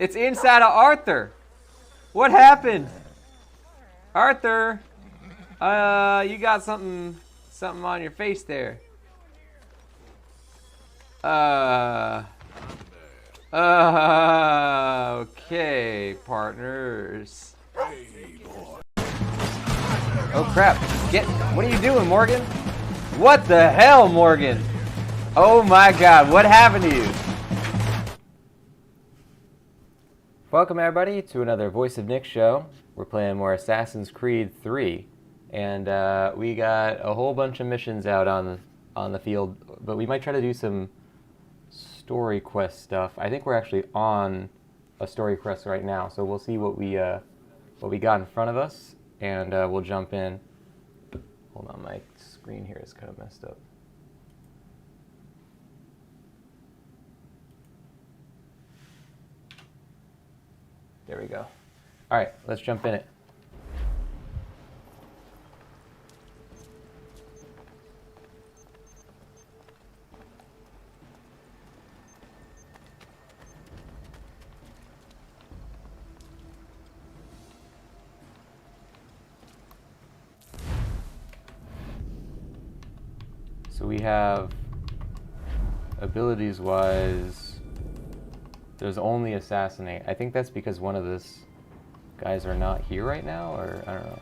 It's inside of Arthur. What happened? Arthur, you got something on your face there. Okay, partners. Oh crap! What are you doing, Morgan? What the hell, Morgan? Oh my God! What happened to you? Welcome everybody to another Voice of Nick show. We're playing more Assassin's Creed 3, and we got a whole bunch of missions out on the field, but we might try to do some story quest stuff. I think we're actually on a story quest right now, so we'll see what we got in front of us, and we'll jump in. Hold on, my screen here is kind of messed up. There we go. All right, let's jump in it. So we have, abilities-wise, there's only Assassinate. I think that's because one of these guys are not here right now, or I don't know.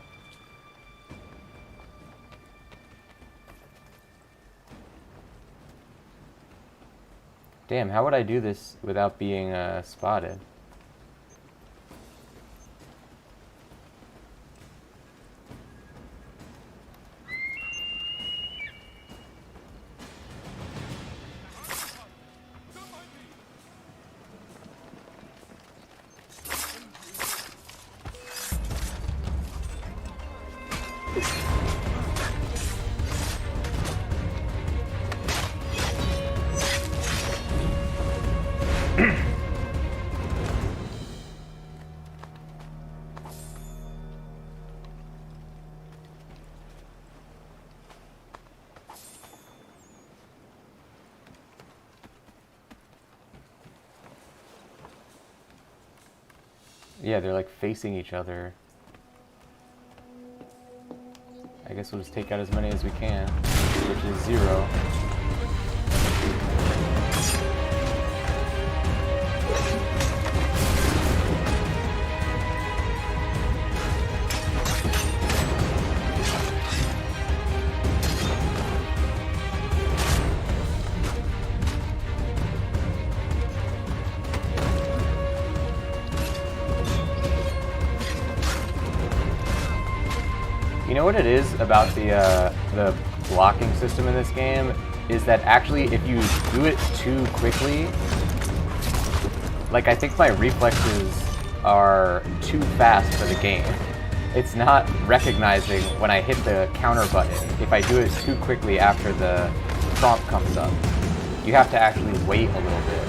Damn, how would I do this without being spotted? Yeah, they're like facing each other. I guess we'll just take out as many as we can, which is 0. You know what it is about the blocking system in this game is that actually if you do it too quickly, like I think my reflexes are too fast for the game. It's not recognizing when I hit the counter button if I do it too quickly after the prompt comes up. You have to actually wait a little bit.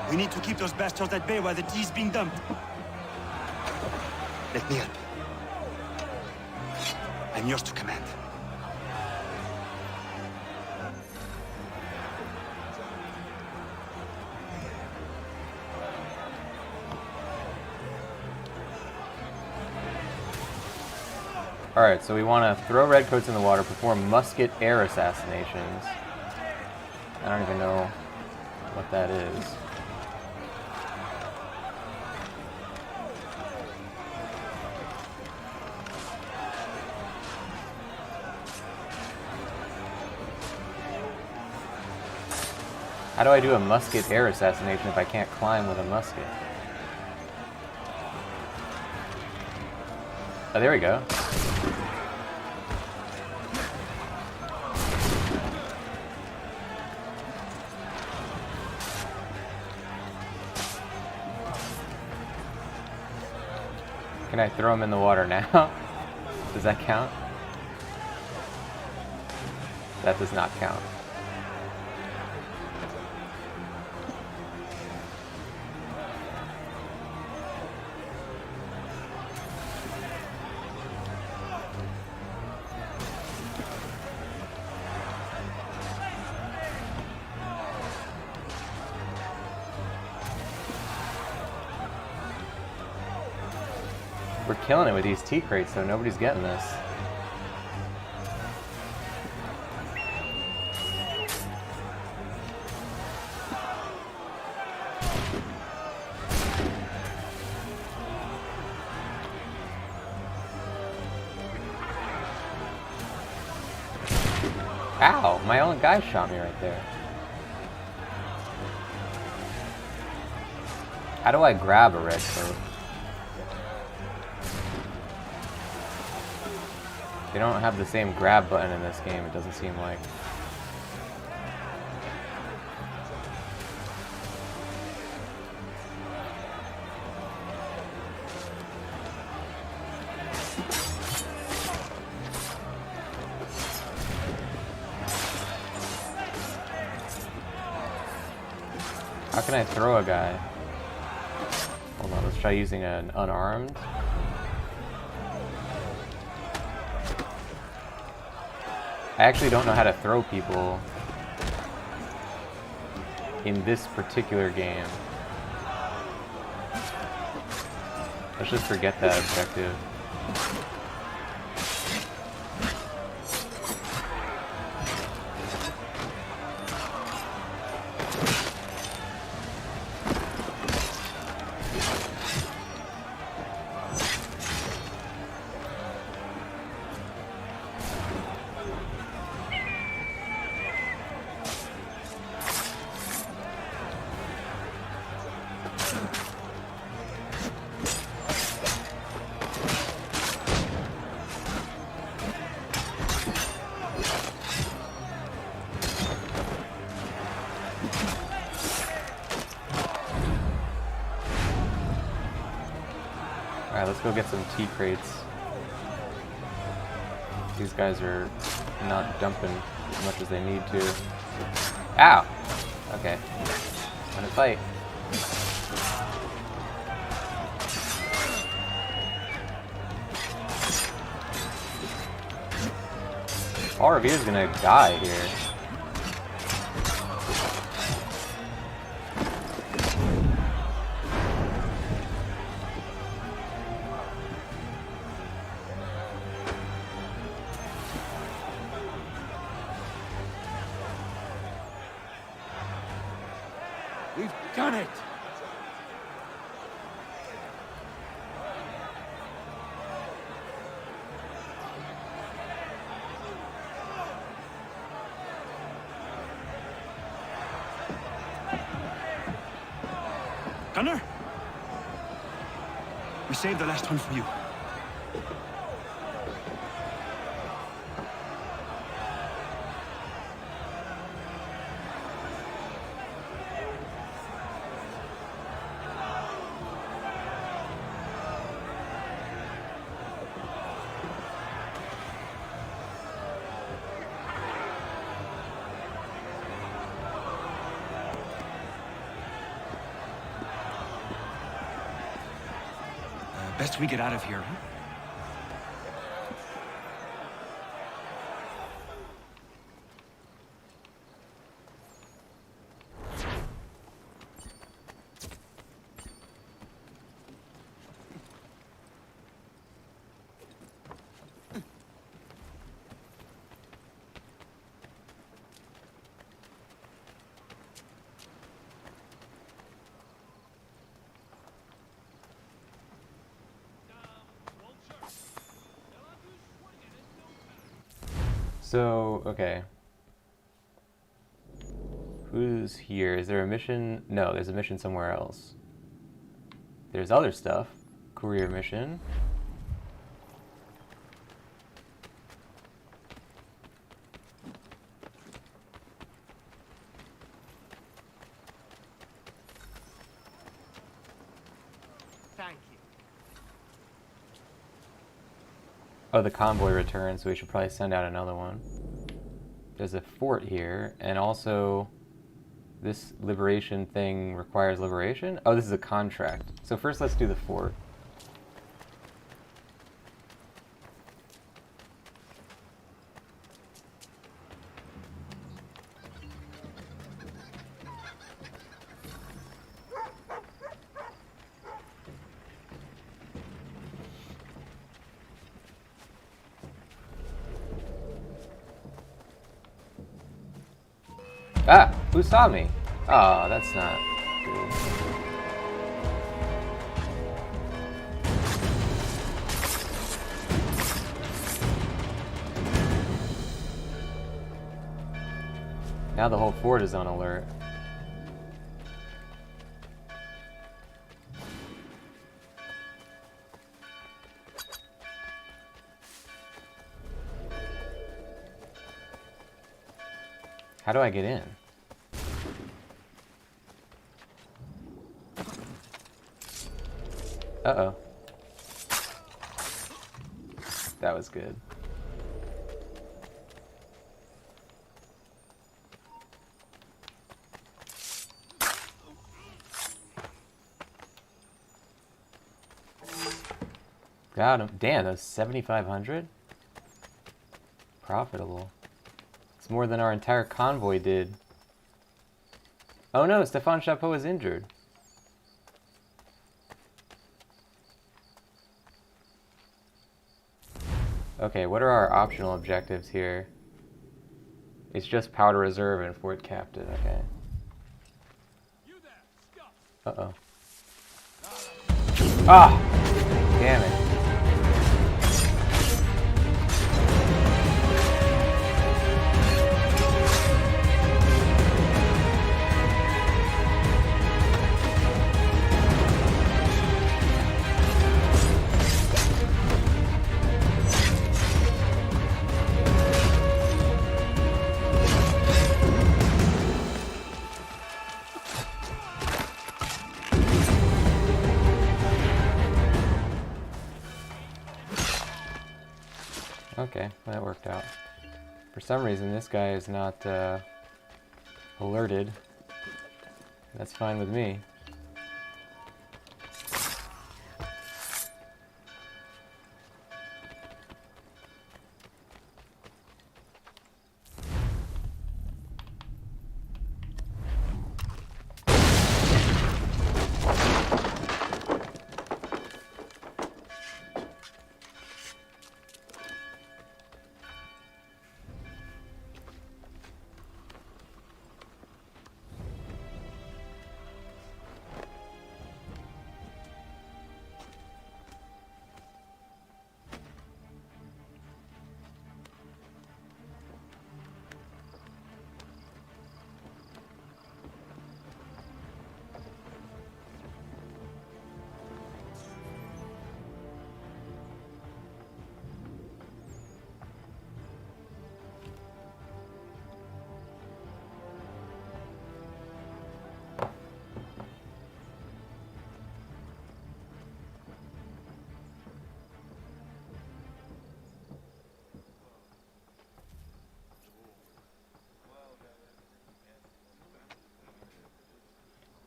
We need to keep those bastards at bay while the tea is being dumped. Let me help. I'm yours to command. Alright, so we want to throw redcoats in the water, perform musket air assassinations. I don't even know what that is. How do I do a musket air assassination if I can't climb with a musket? Oh, there we go. Can I throw him in the water now? Does that count? That does not count. We're killing it with these tea crates, so nobody's getting this. Ow! My own guy shot me right there. How do I grab a red coat? They don't have the same grab button in this game, it doesn't seem like. How can I throw a guy? Hold on, let's try using an unarmed. I actually don't know how to throw people in this particular game. Let's just forget that objective. Alright, let's go get some tea crates. These guys are not dumping as much as they need to. Ow! Okay. I'm gonna fight. All Revere's gonna die here. We've done it! Gunner? We saved the last one for you. Best we get out of here, huh? So, okay. Who's here? Is there a mission? No, there's a mission somewhere else. There's other stuff. Courier mission. Thank you. Oh, the convoy returns, so we should probably send out another one. There's a fort here, and also this liberation thing requires liberation? Oh, this is a contract. So first let's do the fort. Ah! Who saw me? Oh, that's not good. Now the whole fort is on alert. How do I get in? Uh-oh. That was good. Got him. Damn, that was 7,500? Profitable. It's more than our entire convoy did. Oh no, Stefan Chapeau is injured. Okay, what are our optional objectives here? It's just Powder Reserve and Fort Captain, okay. Uh-oh. Ah! Damn it. Okay, that worked out. For some reason, this guy is not alerted. That's fine with me.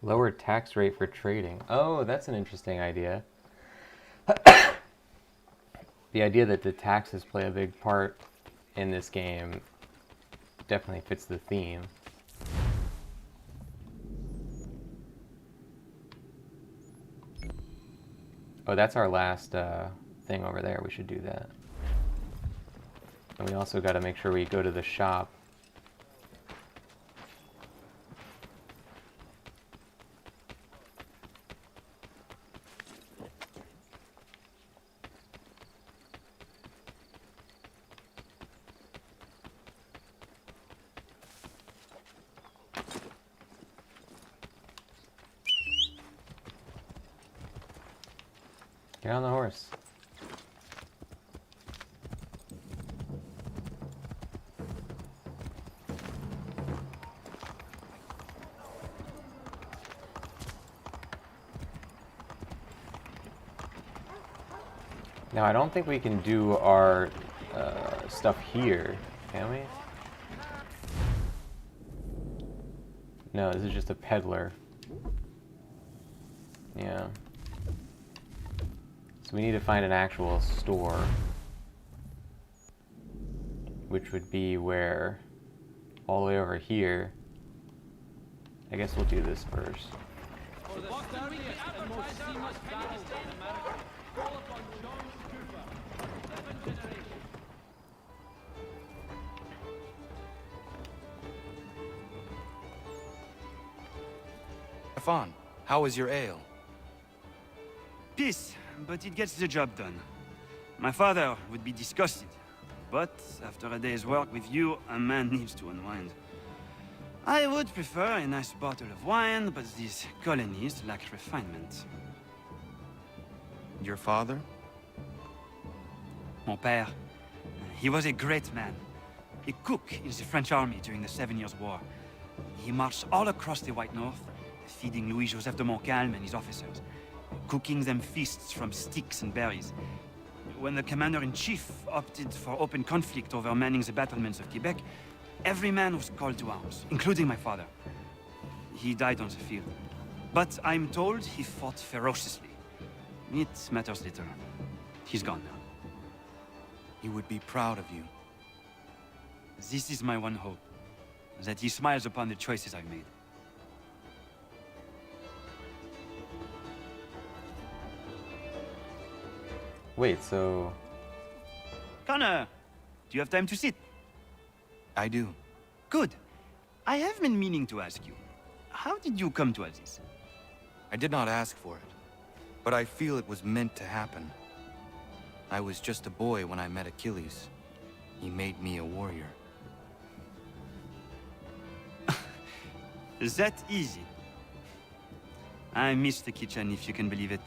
Lower tax rate for trading. Oh, that's an interesting idea. The idea that the taxes play a big part in this game definitely fits the theme. Oh, that's our last thing over there. We should do that. And we also got to make sure we go to the shop. Get on the horse. Now, I don't think we can do our stuff here, can we? No, this is just a peddler. Yeah. So we need to find an actual store. Which would be where? All the way over here. I guess we'll do this first. Stefan, how is your ale? Peace, but it gets the job done. My father would be disgusted. But after a day's work with you, a man needs to unwind. I would prefer a nice bottle of wine, but these colonies lack refinement. Your father? Mon père. He was a great man. A cook in the French army during the 7 Years' War. He marched all across the White North, feeding Louis-Joseph de Montcalm and his officers, cooking them feasts from sticks and berries. When the commander-in-chief opted for open conflict over manning the battlements of Quebec, every man was called to arms, including my father. He died on the field. But I'm told he fought ferociously. It matters little. He's gone now. He would be proud of you. This is my one hope, that he smiles upon the choices I've made. Wait, so... Connor, do you have time to sit? I do. Good. I have been meaning to ask you, how did you come to this? I did not ask for it, but I feel it was meant to happen. I was just a boy when I met Achilles. He made me a warrior. Is that easy? I miss the kitchen, if you can believe it.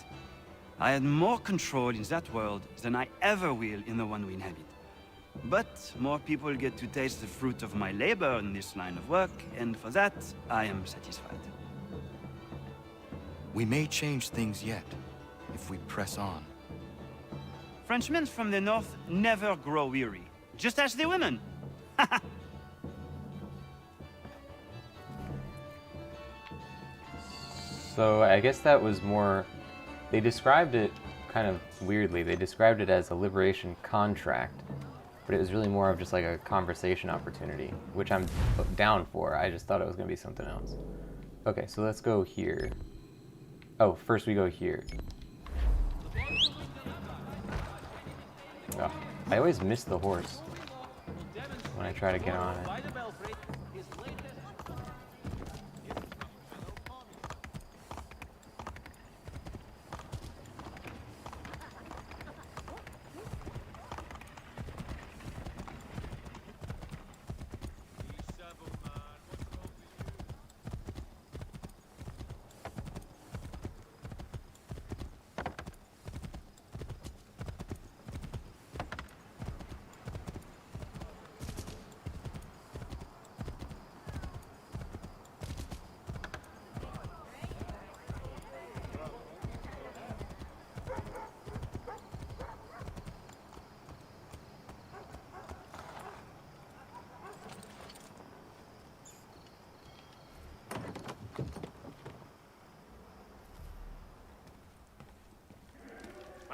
I had more control in that world than I ever will in the one we inhabit. But more people get to taste the fruit of my labor in this line of work, and for that, I am satisfied. We may change things yet, if we press on. Frenchmen from the north never grow weary. Just ask the women. So I guess that was more... They described it kind of weirdly. They described it as a liberation contract, but it was really more of just like a conversation opportunity, which I'm down for. I just thought it was going to be something else. Okay, so let's go here. Oh, first we go here. Oh, I always miss the horse when I try to get on it.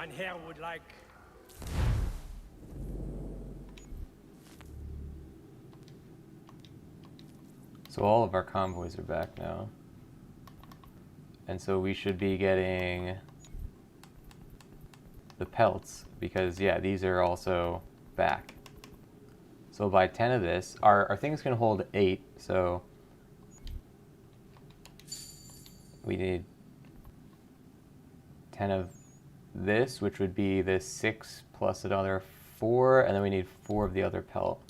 Mein Herr would like... So all of our convoys are back now. And so we should be getting the pelts, because yeah, these are also back. So by 10 of this, our thing's gonna hold 8, so we need 10 of this, which would be the 6 plus another 4, and then we need 4 of the other pelt.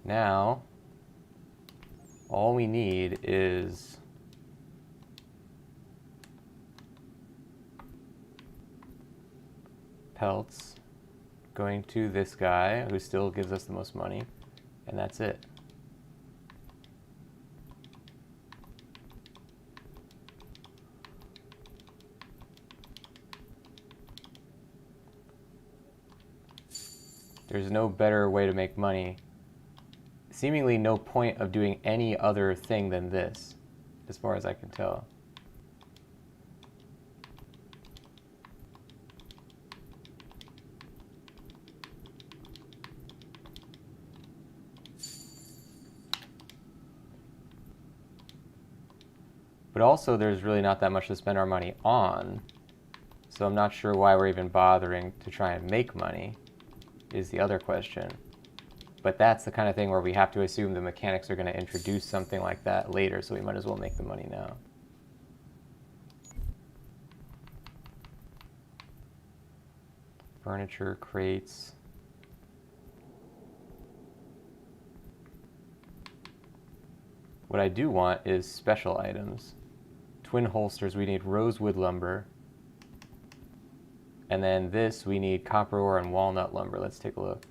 Now, all we need is pelts going to this guy who still gives us the most money, and that's it. There's no better way to make money. Seemingly no point of doing any other thing than this, as far as I can tell. But also there's really not that much to spend our money on, so I'm not sure why we're even bothering to try and make money, is the other question. But that's the kind of thing where we have to assume the mechanics are going to introduce something like that later, so we might as well make the money now. Furniture, crates. What I do want is special items. Twin holsters, we need rosewood lumber. And then this, we need copper ore and walnut lumber. Let's take a look.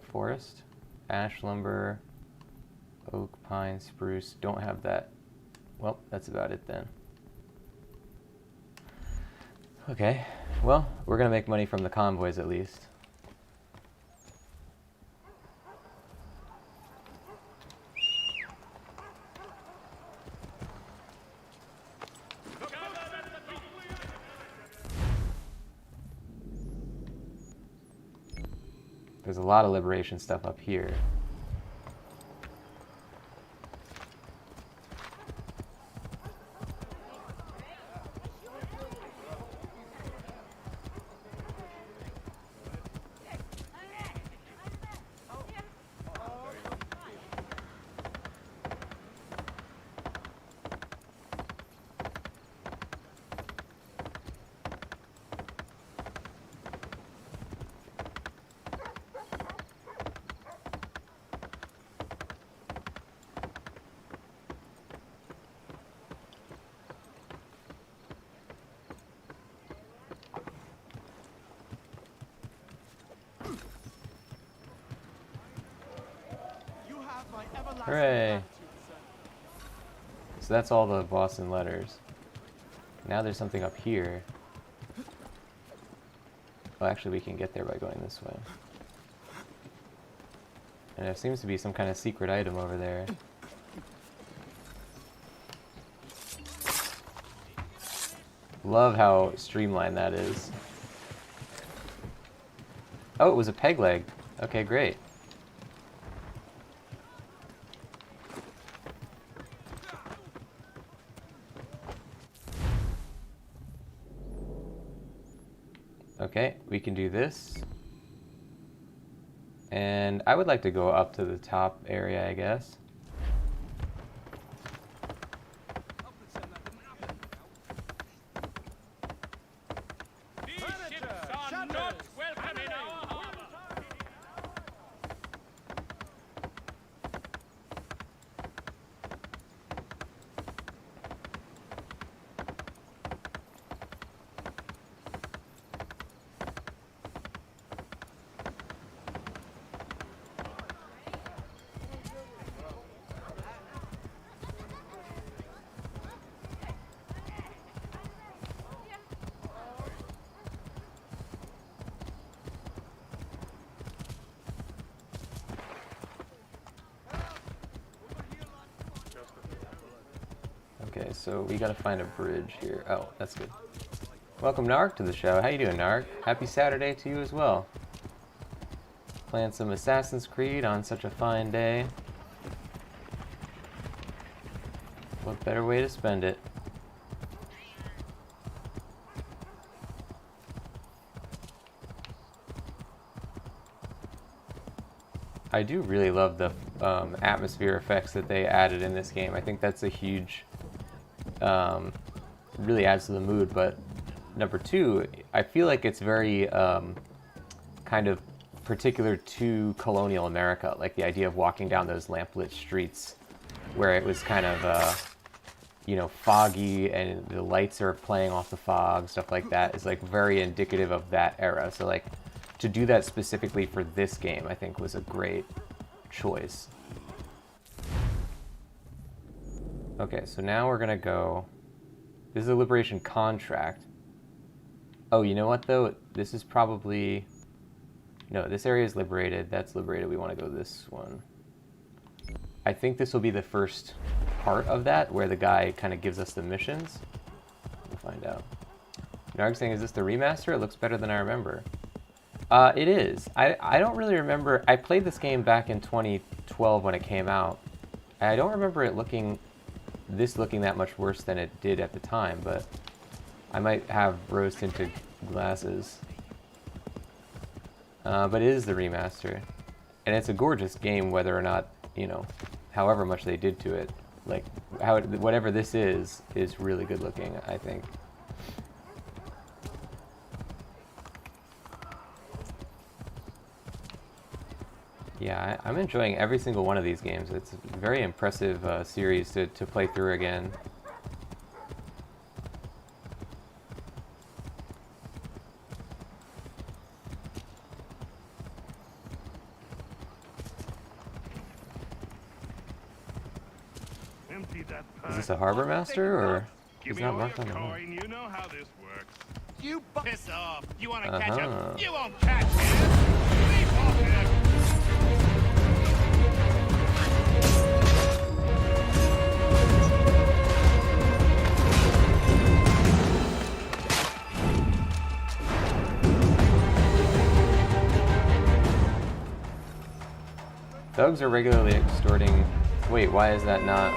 Forest, ash lumber, oak, pine, spruce. Don't have that. Well, that's about it then. Okay, well, we're gonna make money from the convoys at least. There's a lot of liberation stuff up here. Hooray! So that's all the Boston letters. Now there's something up here. Well, actually we can get there by going this way. And there seems to be some kind of secret item over there. Love how streamlined that is. Oh, it was a peg leg. Okay, great. Okay, we can do this. And I would like to go up to the top area, I guess. Okay, so we gotta find a bridge here. Oh, that's good. Welcome, Nark, to the show. How you doing, Nark? Happy Saturday to you as well. Playing some Assassin's Creed on such a fine day. What better way to spend it? I do really love the atmosphere effects that they added in this game. I think that's a huge, really adds to the mood. But number two, I feel like it's very kind of particular to colonial America, like the idea of walking down those lamplit streets where it was kind of, you know, foggy and the lights are playing off the fog, stuff like that is like very indicative of that era. So like to do that specifically for this game, I think was a great choice. Okay, so now we're gonna go, this is a liberation contract. Oh, you know what though? This is probably, no, this area is liberated, that's liberated, we wanna go this one. I think this will be the first part of that, where the guy kind of gives us the missions. We'll find out. Narg's saying, is this the remaster? It looks better than I remember. It is. I don't really remember. I played this game back in 2012 when it came out. I don't remember it looking that much worse than it did at the time, but I might have rose-tinted glasses. But it is the remaster. And it's a gorgeous game, whether or not, you know, however much they did to it. Like, whatever this is really good looking, I think. Yeah, I'm enjoying every single one of these games. It's a very impressive series to play through again. Is this a harbor master, or he's not marked on the map? You know how this works. You piss off. You want to Uh-huh. catch him? You won't catch him. Leave off him. Thugs are regularly extorting... Wait, why is that not...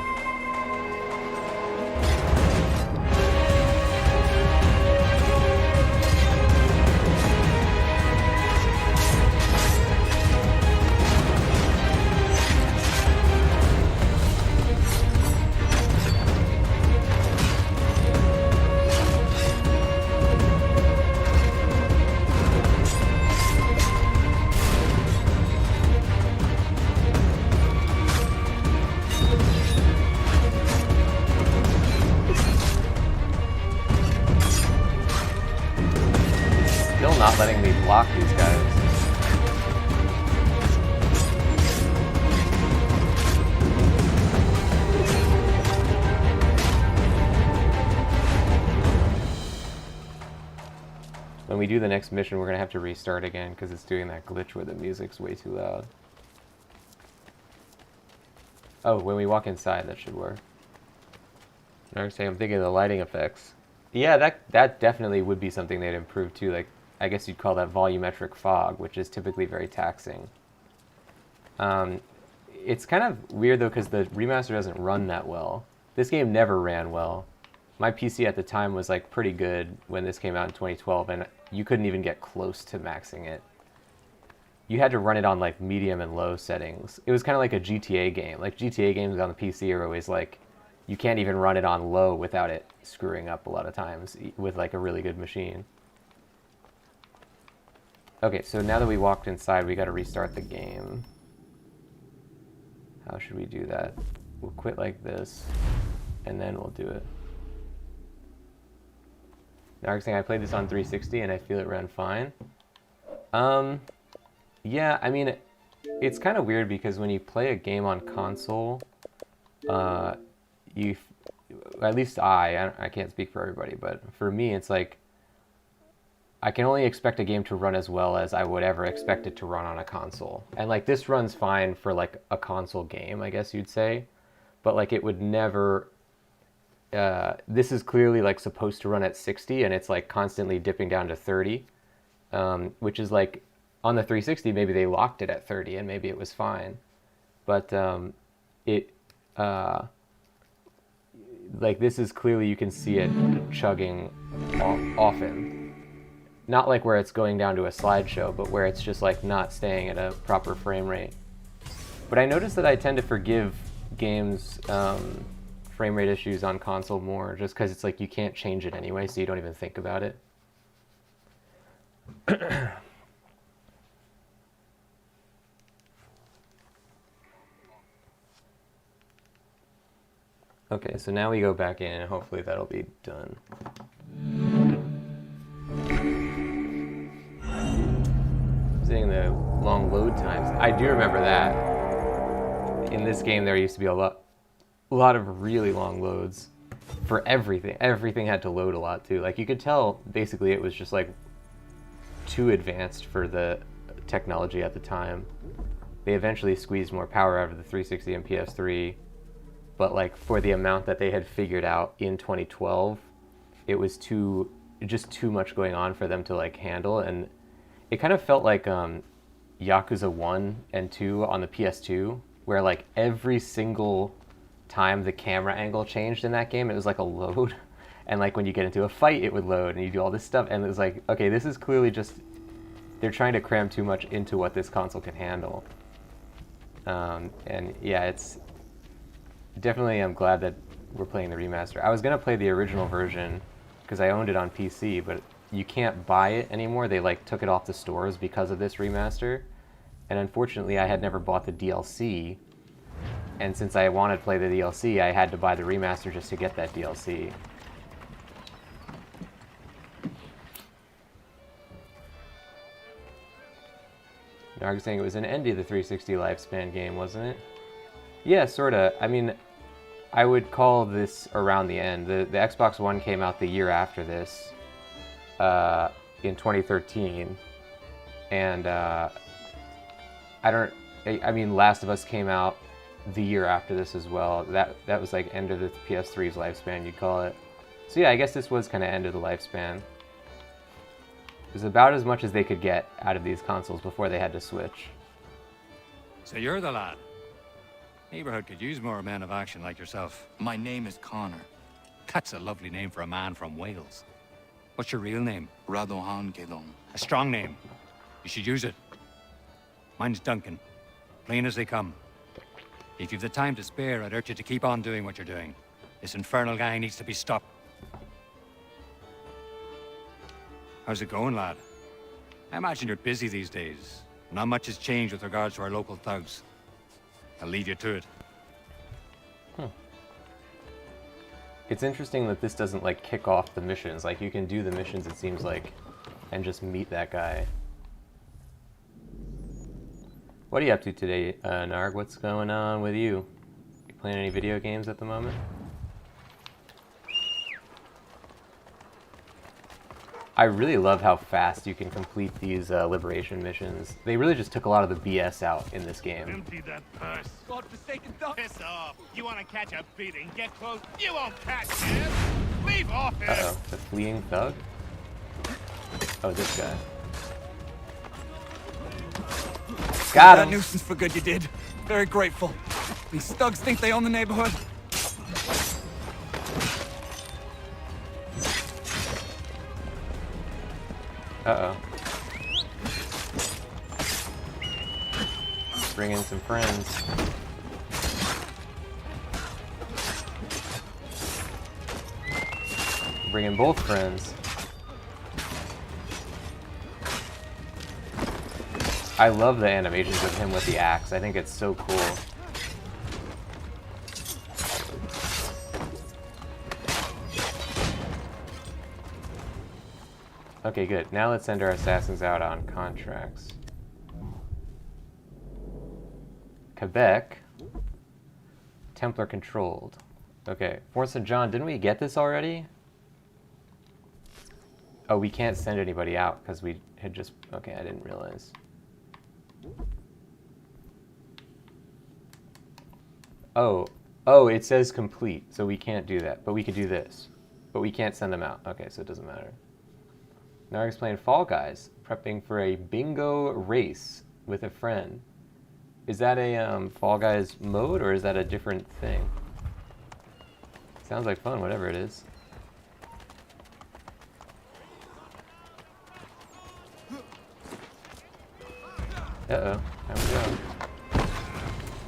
Still not letting me block these guys. When we do the next mission, we're gonna have to restart again because it's doing that glitch where the music's way too loud. Oh, when we walk inside, that should work. I'm thinking of the lighting effects. Yeah, that definitely would be something they'd improve too. Like, I guess you'd call that volumetric fog, which is typically very taxing. It's kind of weird though, because the remaster doesn't run that well. This game never ran well. My PC at the time was like pretty good when this came out in 2012, and you couldn't even get close to maxing it. You had to run it on like medium and low settings. It was kind of like a GTA game. Like GTA games on the PC are always like, you can't even run it on low without it screwing up a lot of times with like a really good machine. Okay, so now that we walked inside, we got to restart the game. How should we do that? We'll quit like this, and then we'll do it. Now, saying I played this on 360 and I feel it ran fine. Yeah, I mean, it's kind of weird because when you play a game on console, at least I can't speak for everybody, but for me, it's like, I can only expect a game to run as well as I would ever expect it to run on a console. And like, this runs fine for like a console game, I guess you'd say, but like, it would never, this is clearly like supposed to run at 60 and it's like constantly dipping down to 30, which is like, on the 360, maybe they locked it at 30 and maybe it was fine. But like this is clearly, you can see it chugging often. Not like where it's going down to a slideshow, but where it's just like not staying at a proper frame rate. But I noticed that I tend to forgive games frame rate issues on console more, just because it's like you can't change it anyway, so you don't even think about it. Okay, so now we go back in, and hopefully that'll be done. Seeing the long load times. I do remember that. In this game, there used to be a lot of really long loads for everything. Everything had to load a lot too. Like you could tell, basically, it was just like too advanced for the technology at the time. They eventually squeezed more power out of the 360 and PS3, but like for the amount that they had figured out in 2012, it was just too much going on for them to like handle, and it kind of felt like Yakuza 1 and 2 on the PS2, where like every single time the camera angle changed in that game, it was like a load. And like when you get into a fight, it would load and you do all this stuff. And it was like, okay, this is clearly just, they're trying to cram too much into what this console can handle. And yeah, it's definitely, I'm glad that we're playing the remaster. I was going to play the original version because I owned it on PC, but you can't buy it anymore. They like took it off the stores because of this remaster. And unfortunately, I had never bought the DLC. And since I wanted to play the DLC, I had to buy the remaster just to get that DLC. Narg saying it was an end of the 360 lifespan game, wasn't it? Yeah, sorta. I mean, I would call this around the end. The Xbox One came out the year after this, in 2013, and I mean, Last of Us came out the year after this as well. That was like end of the PS3's lifespan, you'd call it. So yeah, I guess this was kind of end of the lifespan. It was about as much as they could get out of these consoles before they had to switch. So you're the lad. Neighborhood could use more men of action like yourself. My name is Connor. That's a lovely name for a man from Wales. What's your real name? Radohan Kedon. A strong name. You should use it. Mine's Duncan. Plain as they come. If you've the time to spare, I'd urge you to keep on doing what you're doing. This infernal gang needs to be stopped. How's it going, lad? I imagine you're busy these days. Not much has changed with regards to our local thugs. I'll leave you to it. It's interesting that this doesn't like kick off the missions. Like you can do the missions, it seems like, and just meet that guy. What are you up to today, Narg? What's going on with you? You playing any video games at the moment? I really love how fast you can complete these liberation missions. They really just took a lot of the BS out in this game. Empty that purse. God-forsaken dog. Piss off. You want to catch a beating? Get close. You won't catch him. Leave off him. Uh-oh, the fleeing thug? Oh, this guy. Got him. That nuisance for good you did. Very grateful. These thugs think they own the neighborhood. Uh-oh. Bring in some friends. Bring in both friends. I love the animations of him with the axe. I think it's so cool. Okay, good. Now let's send our assassins out on contracts. Quebec. Templar controlled. Okay, Fort St. John, didn't we get this already? Oh, we can't send anybody out because we had just... Okay, I didn't realize. Oh, it says complete, so we can't do that. But we could do this. But we can't send them out. Okay, so it doesn't matter. Narg's playing Fall Guys, prepping for a bingo race with a friend. Is that a Fall Guys mode, or is that a different thing? Sounds like fun, whatever it is. Uh-oh, time to go.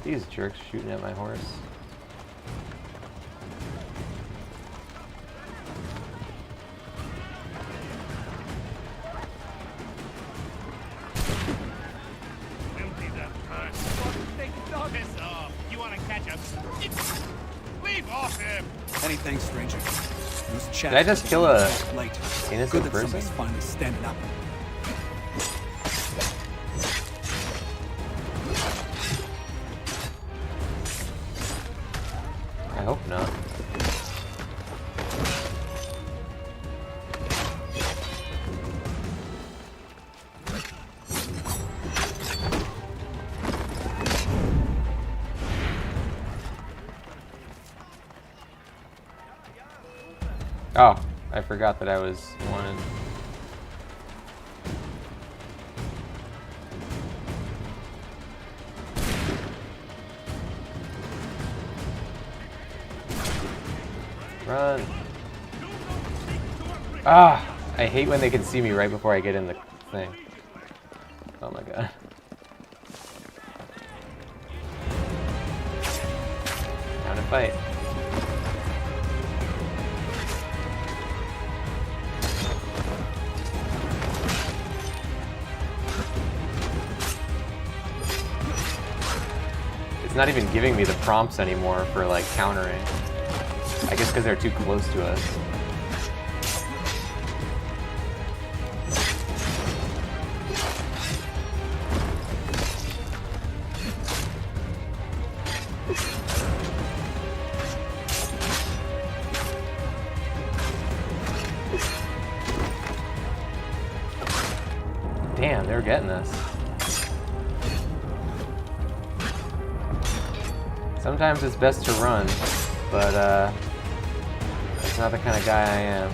These jerks shooting at my horse. Empty that purse. God-forsaken dog. Piss off. You want to catch a... Leave off him! Any thanks, stranger. Those chaps Did I just kill a light. innocent Good that person? somebody's finally standing up. I hope not. Oh, I forgot that I was wanted. Run. Ah, I hate when they can see me right before I get in the thing. Oh my god. Time to fight. It's not even giving me the prompts anymore for like countering. I guess because they're too close to us. Damn, they're getting us. Sometimes it's best to run, but that's not the kind of guy I am.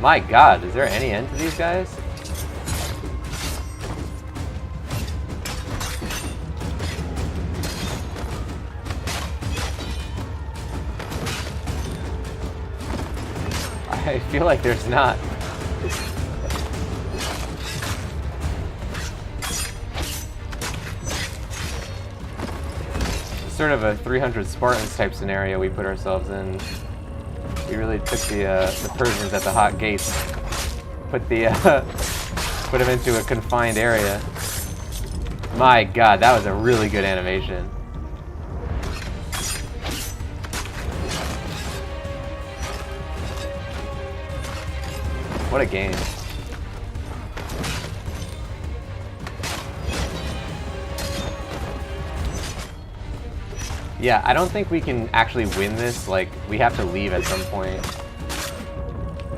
My god, is there any end to these guys? I feel like there's not. Sort of a 300 Spartans type scenario we put ourselves in. We really took the Persians at the hot gates, put them into a confined area. My god, that was a really good animation. What a game. Yeah, I don't think we can actually win this. Like, we have to leave at some point.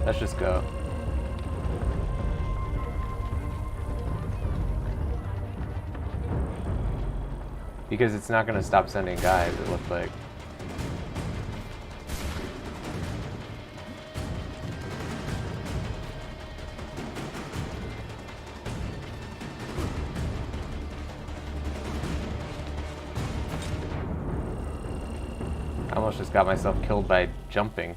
Let's just go. Because it's not going to stop sending guys, it looks like. I almost just got myself killed by jumping.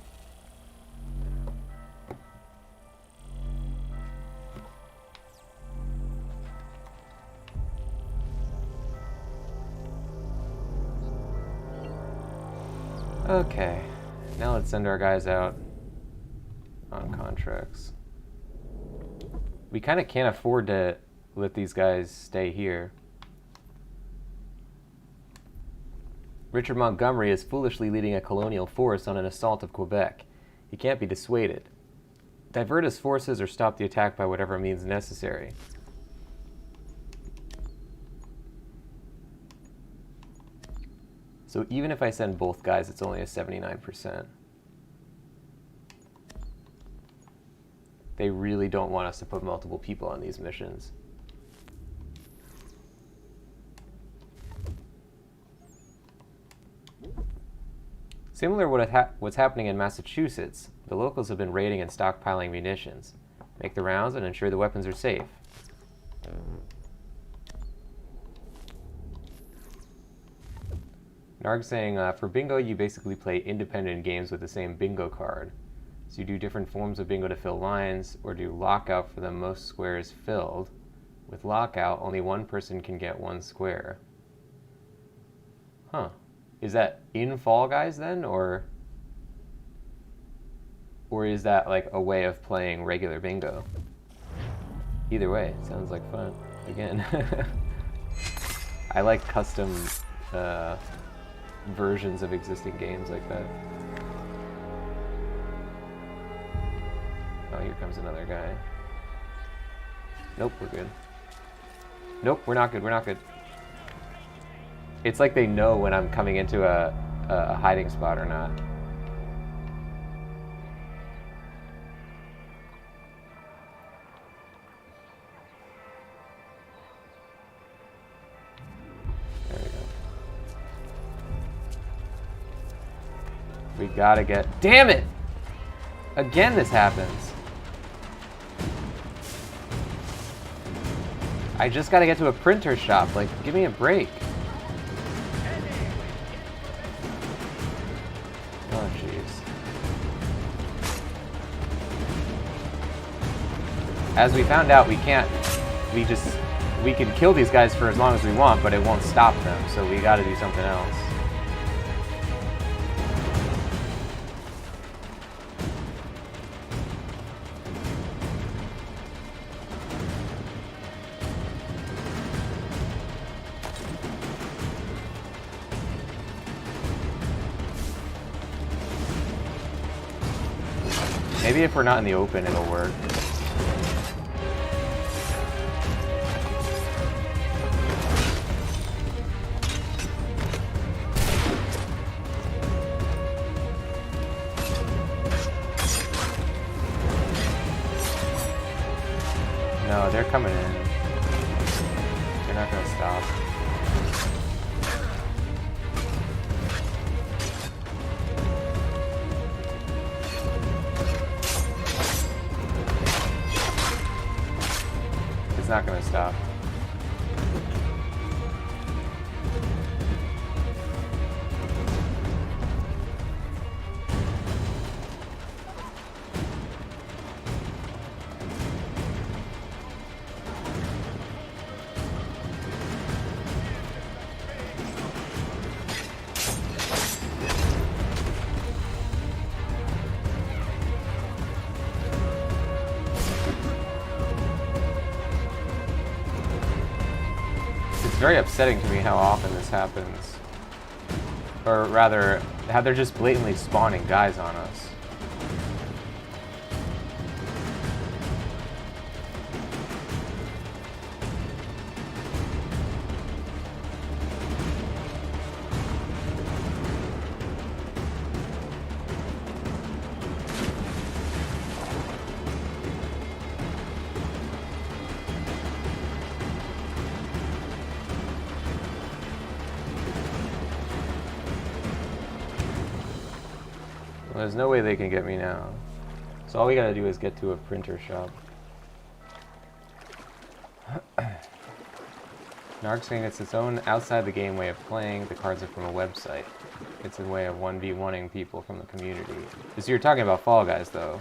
Okay, now let's send our guys out on contracts. We kind of can't afford to let these guys stay here. Richard Montgomery is foolishly leading a colonial force on an assault of Quebec. He can't be dissuaded. Divert his forces or stop the attack by whatever means necessary. So even if I send both guys, it's only a 79%. They really don't want us to put multiple people on these missions. Similar to what's happening in Massachusetts, the locals have been raiding and stockpiling munitions. Make the rounds and ensure the weapons are safe. Narg saying, for bingo you basically play independent games with the same bingo card. So you do different forms of bingo to fill lines, or do lockout for the most squares filled. With lockout, only one person can get one square. Huh. Is that in Fall Guys then, or is that like a way of playing regular bingo? Either way, sounds like fun. Again. I like custom versions of existing games like that. Oh, here comes another guy. Nope, we're good. Nope, we're not good, we're not good. It's like they know when I'm coming into a hiding spot or not. There we go. We gotta get... Damn it! Again this happens. I just gotta get to a printer shop. Like, give me a break. Oh, jeez. As we found out, we can't... We can kill these guys for as long as we want, but it won't stop them, so we gotta do something else. Maybe if we're not in the open, it'll work. No, they're coming in. They're not gonna stop. It's not gonna stop. It's very upsetting to me how often this happens. Or rather, how they're just blatantly spawning guys on us. Well, there's no way they can get me now. So all we gotta do is get to a printer shop. Narc saying it's its own outside-the-game way of playing. The cards are from a website. It's a way of 1v1ing people from the community. So you're talking about Fall Guys, though.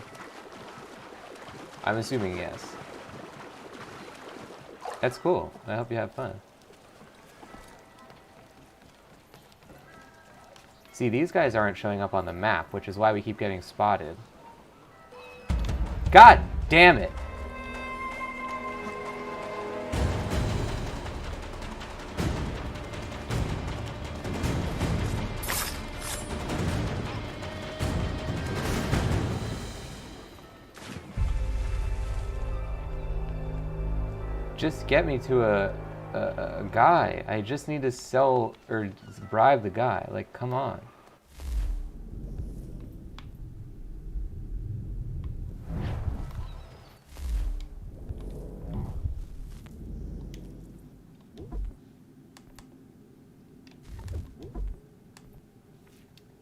I'm assuming yes. That's cool. I hope you have fun. See, these guys aren't showing up on the map, which is why we keep getting spotted. God damn it! Just get me to a guy. I just need to sell or bribe the guy. Like, come on.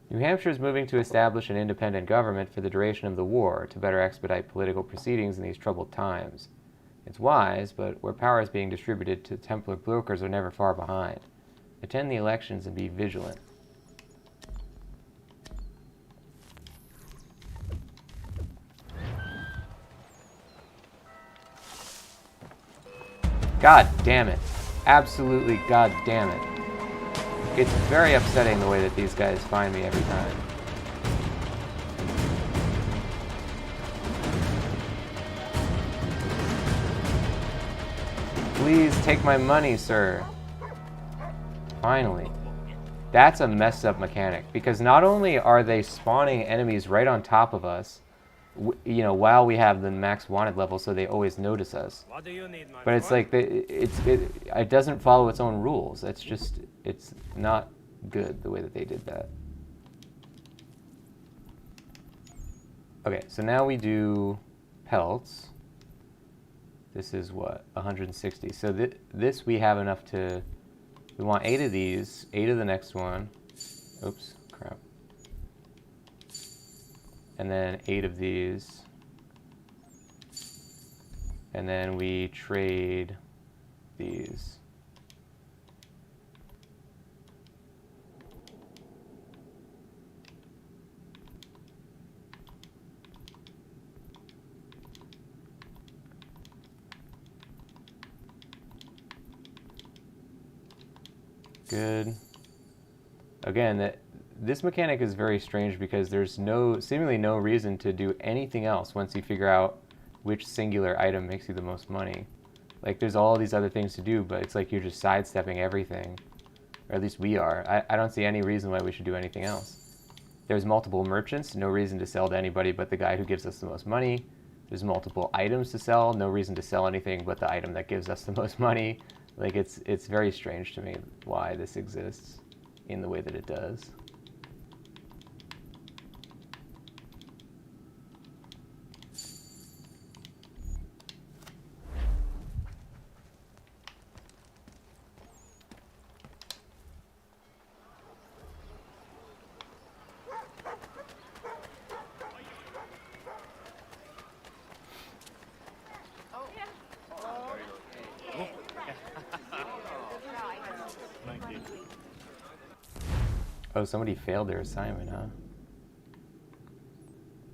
New Hampshire is moving to establish an independent government for the duration of the war to better expedite political proceedings in these troubled times. It's wise, but where power is being distributed to Templar brokers are never far behind. Attend the elections and be vigilant. God damn it. Absolutely god damn it. It's very upsetting the way that these guys find me every time. Please take my money, sir. Finally. That's a messed up mechanic, because not only are they spawning enemies right on top of us, you know, while we have the max wanted level, so they always notice us. What do you need, my But it's friend? like it doesn't follow its own rules. It's not good the way that they did that. Okay, so now we do pelts. This is what, 160. So this we have enough to. We want 8 of these, 8 of the next one. Oops, crap. And then 8 of these. And then we trade these. Good. Again, this mechanic is very strange because there's seemingly no reason to do anything else once you figure out which singular item makes you the most money. Like, there's all these other things to do, but it's like you're just sidestepping everything. Or at least we are. I don't see any reason why we should do anything else. There's multiple merchants, no reason to sell to anybody but the guy who gives us the most money. There's multiple items to sell, no reason to sell anything but the item that gives us the most money. Like, it's very strange to me why this exists in the way that it does. Oh, somebody failed their assignment, huh?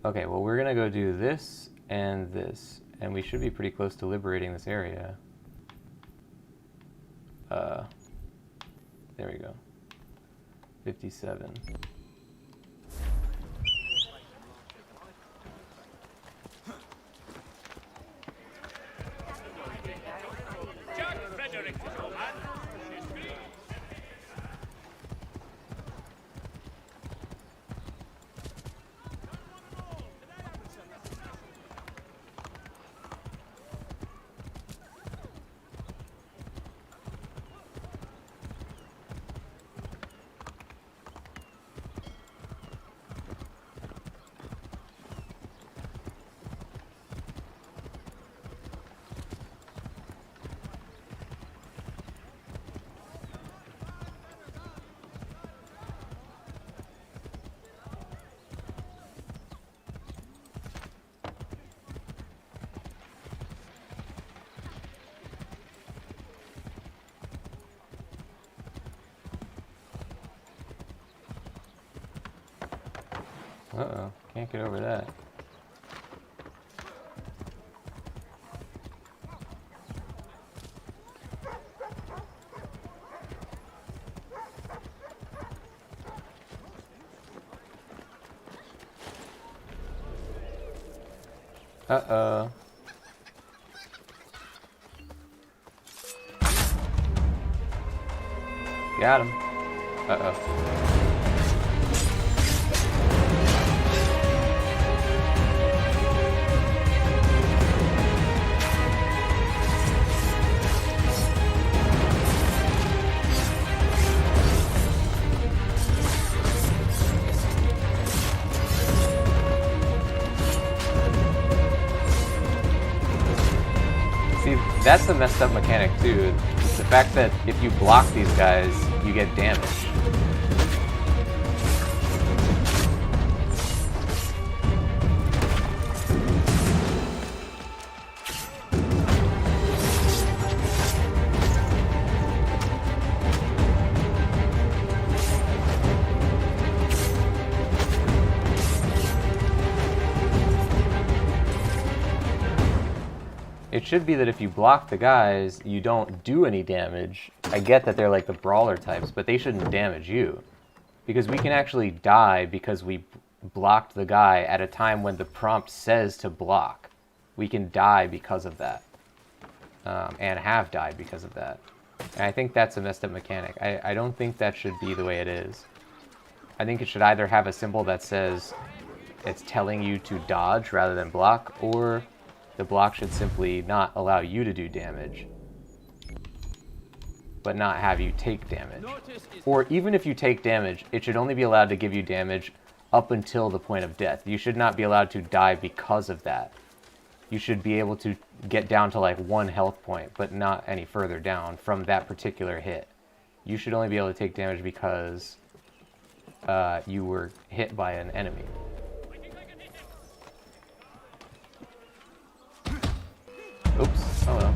Okay, well, we're gonna go do this, and we should be pretty close to liberating this area. There we go. 57. Jack Frederick is your man. Uh-oh, can't get over that. Uh-oh. Got him. Uh-oh. See, that's a messed up mechanic too. The fact that if you block these guys, you get damage. It should be that if you block the guys, you don't do any damage. I get that they're like the brawler types, but they shouldn't damage you. Because we can actually die because we blocked the guy at a time when the prompt says to block. We can die because of that. And have died because of that. And I think that's a messed up mechanic. I don't think that should be the way it is. I think it should either have a symbol that says it's telling you to dodge rather than block, or the block should simply not allow you to do damage, but not have you take damage. Or even if you take damage, it should only be allowed to give you damage up until the point of death. You should not be allowed to die because of that. You should be able to get down to like 1 health point, but not any further down from that particular hit. You should only be able to take damage because you were hit by an enemy. Oops, oh well.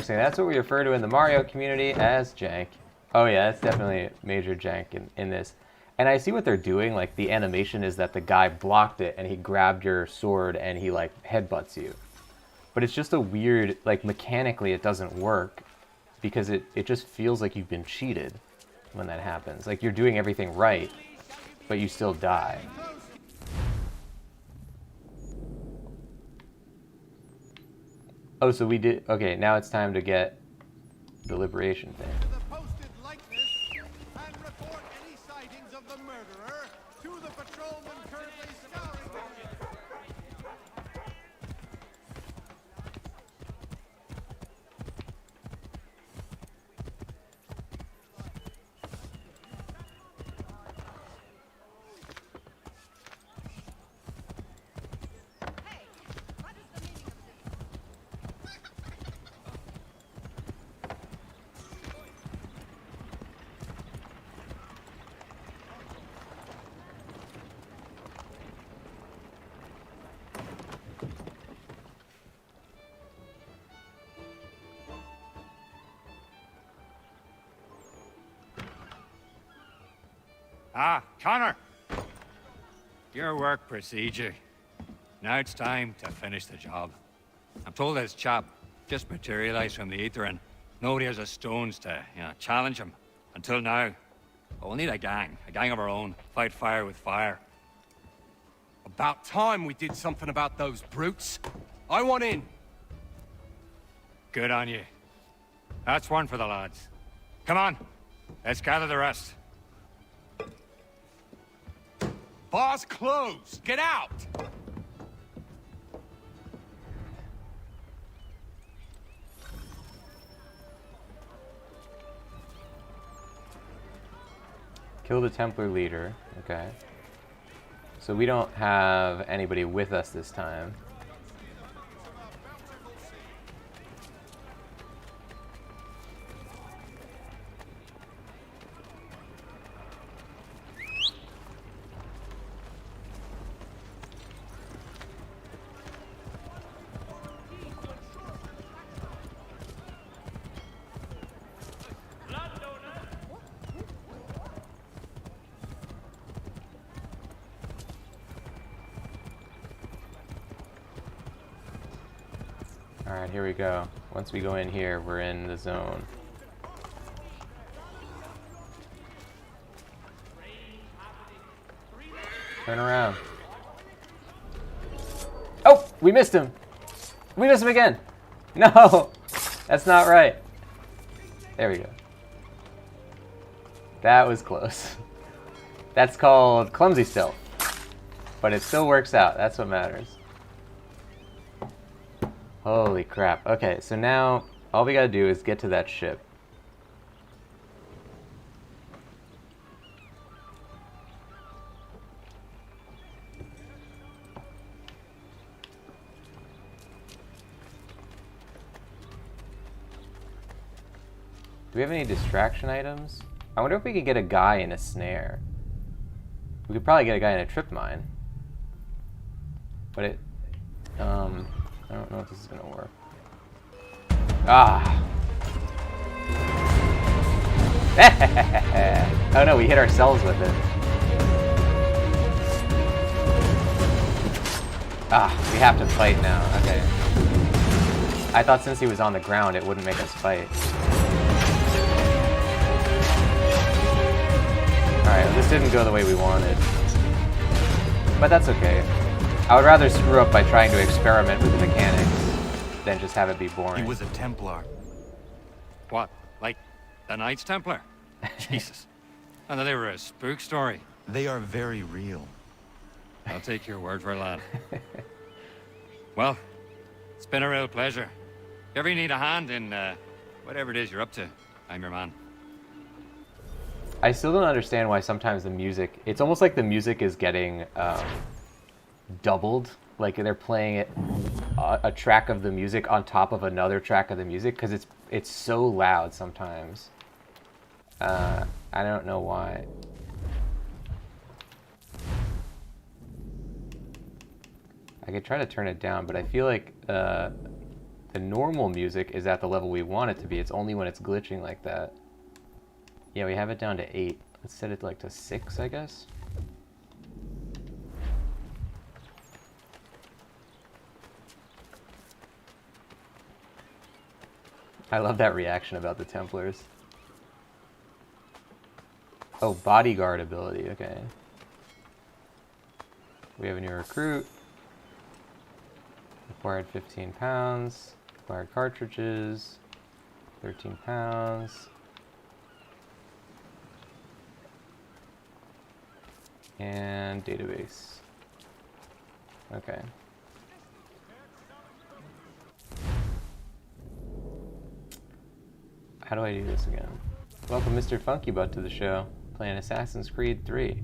Saying that's what we refer to in the Mario community as jank. Oh yeah, that's definitely major jank in this. And I see what they're doing, like the animation is that the guy blocked it and he grabbed your sword and he like headbutts you. But it's just a weird, like mechanically it doesn't work because it just feels like you've been cheated when that happens. Like you're doing everything right, but you still die. Oh, so we did... Okay, now it's time to get the liberation thing. The posted likeness and report any sightings of the murderer to the patrolman currently scouring the area. Ah, Connor! Your work procedure. Now it's time to finish the job. I'm told this chap just materialized from the ether and nobody has a stones to, challenge him. Until now. But we'll need a gang of our own. Fight fire with fire. About time we did something about those brutes. I want in. Good on you. That's one for the lads. Come on, let's gather the rest. Bar's closed. Get out! Kill the Templar leader. Okay. So we don't have anybody with us this time. Alright, here we go. Once we go in here, we're in the zone. Turn around. Oh! We missed him! We missed him again! No! That's not right. There we go. That was close. That's called clumsy stealth. But it still works out. That's what matters. Holy crap. Okay, so now all we gotta do is get to that ship. we have any distraction items? I wonder if we could get a guy in a snare. We could probably get a guy in a trip mine. But it... I don't know if this is gonna work. Ah! Oh no, we hit ourselves with it. Ah, we have to fight now. Okay. I thought since he was on the ground, it wouldn't make us fight. Alright, well, this didn't go the way we wanted. But that's okay. I would rather screw up by trying to experiment with the mechanics than just have it be boring. He was a Templar. What? Like the Knights Templar? Jesus. I thought they were a spook story. They are very real. I'll take your word for it, lad. Well, it's been a real pleasure. If you ever need a hand in whatever it is you're up to, I'm your man. I still don't understand why sometimes the music... It's almost like the music is getting doubled. Like they're playing it, a track of the music on top of another track of the music, because it's so loud sometimes. I don't know why. I could try to turn it down, but I feel like the normal music is at the level we want it to be. It's only when it's glitching like that. Yeah, we have it down to 8. Let's set it like to 6, I guess. I love that reaction about the Templars. Oh, bodyguard ability, okay. We have a new recruit. Required 15 pounds. Required cartridges. 13 pounds. And database. Okay. How do I do this again? Welcome Mr. Funky Butt to the show, playing Assassin's Creed 3.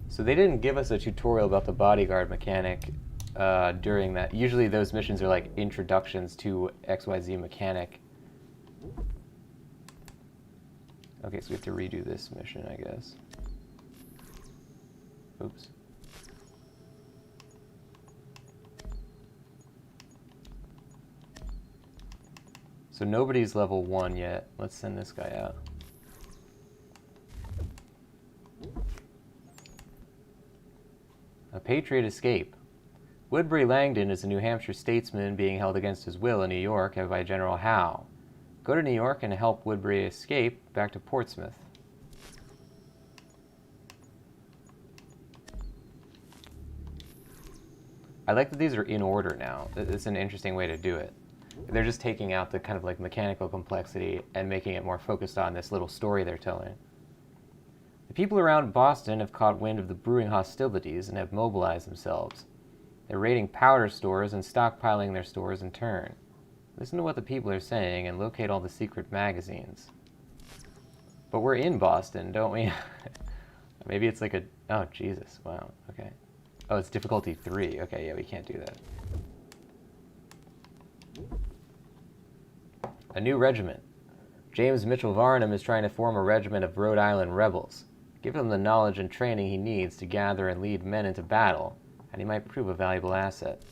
So they didn't give us a tutorial about the bodyguard mechanic during that. Usually those missions are like introductions to XYZ mechanic. Okay, so we have to redo this mission, I guess. Oops. So nobody's level 1 yet. Let's send this guy out. A patriot escape. Woodbury Langdon is a New Hampshire statesman being held against his will in New York by General Howe. Go to New York and help Woodbury escape back to Portsmouth. I like that these are in order now. It's an interesting way to do it. They're just taking out the kind of like mechanical complexity and making it more focused on this little story they're telling. The people around Boston have caught wind of the brewing hostilities and have mobilized themselves. They're raiding powder stores and stockpiling their stores in turn. Listen to what the people are saying and locate all the secret magazines. But we're in Boston, don't we? Maybe it's like a... Oh, Jesus. Wow. Okay. Oh, it's difficulty 3. Okay, yeah, we can't do that. A new regiment. James Mitchell Varnum is trying to form a regiment of Rhode Island rebels. Give him the knowledge and training he needs to gather and lead men into battle, and he might prove a valuable asset.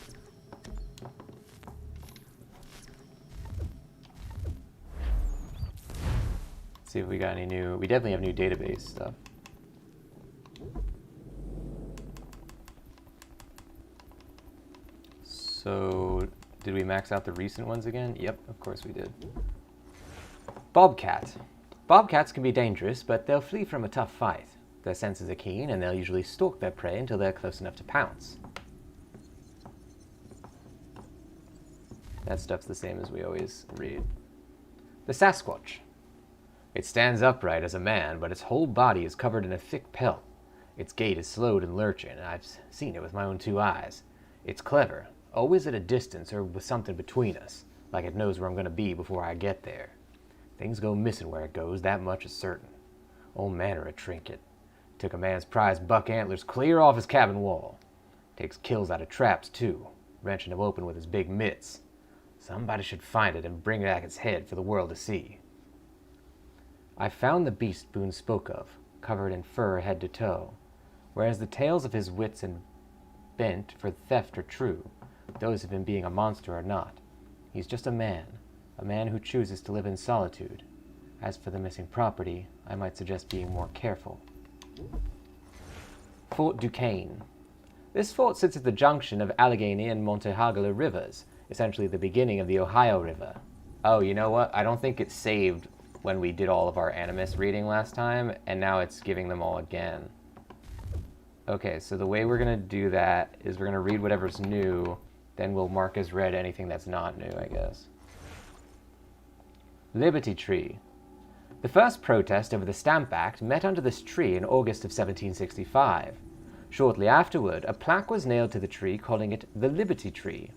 Let's see if we got any new... We definitely have new database stuff. So, did we max out the recent ones again? Yep, of course we did. Bobcat. Bobcats can be dangerous, but they'll flee from a tough fight. Their senses are keen, and they'll usually stalk their prey until they're close enough to pounce. That stuff's the same as we always read. The Sasquatch. It stands upright as a man, but its whole body is covered in a thick pelt. Its gait is slowed and lurching, and I've seen it with my own 2 eyes. It's clever, always at a distance or with something between us, like it knows where I'm going to be before I get there. Things go missing where it goes, that much is certain. Old man or a trinket. Took a man's prized buck antlers clear off his cabin wall. Takes kills out of traps, too, wrenching them open with his big mitts. Somebody should find it and bring back its head for the world to see. I found the beast Boone spoke of, covered in fur head to toe. Whereas the tales of his wits and bent for theft are true, those of him being a monster are not. He's just a man who chooses to live in solitude. As for the missing property, I might suggest being more careful. Fort Duquesne. This fort sits at the junction of Allegheny and Monongahela rivers, essentially the beginning of the Ohio River. Oh, you know what? I don't think it saved when we did all of our Animus reading last time, and now it's giving them all again. Okay, so the way we're going to do that is we're going to read whatever's new, then we'll mark as read anything that's not new, I guess. Liberty Tree. The first protest over the Stamp Act met under this tree in August of 1765. Shortly afterward, a plaque was nailed to the tree calling it the Liberty Tree.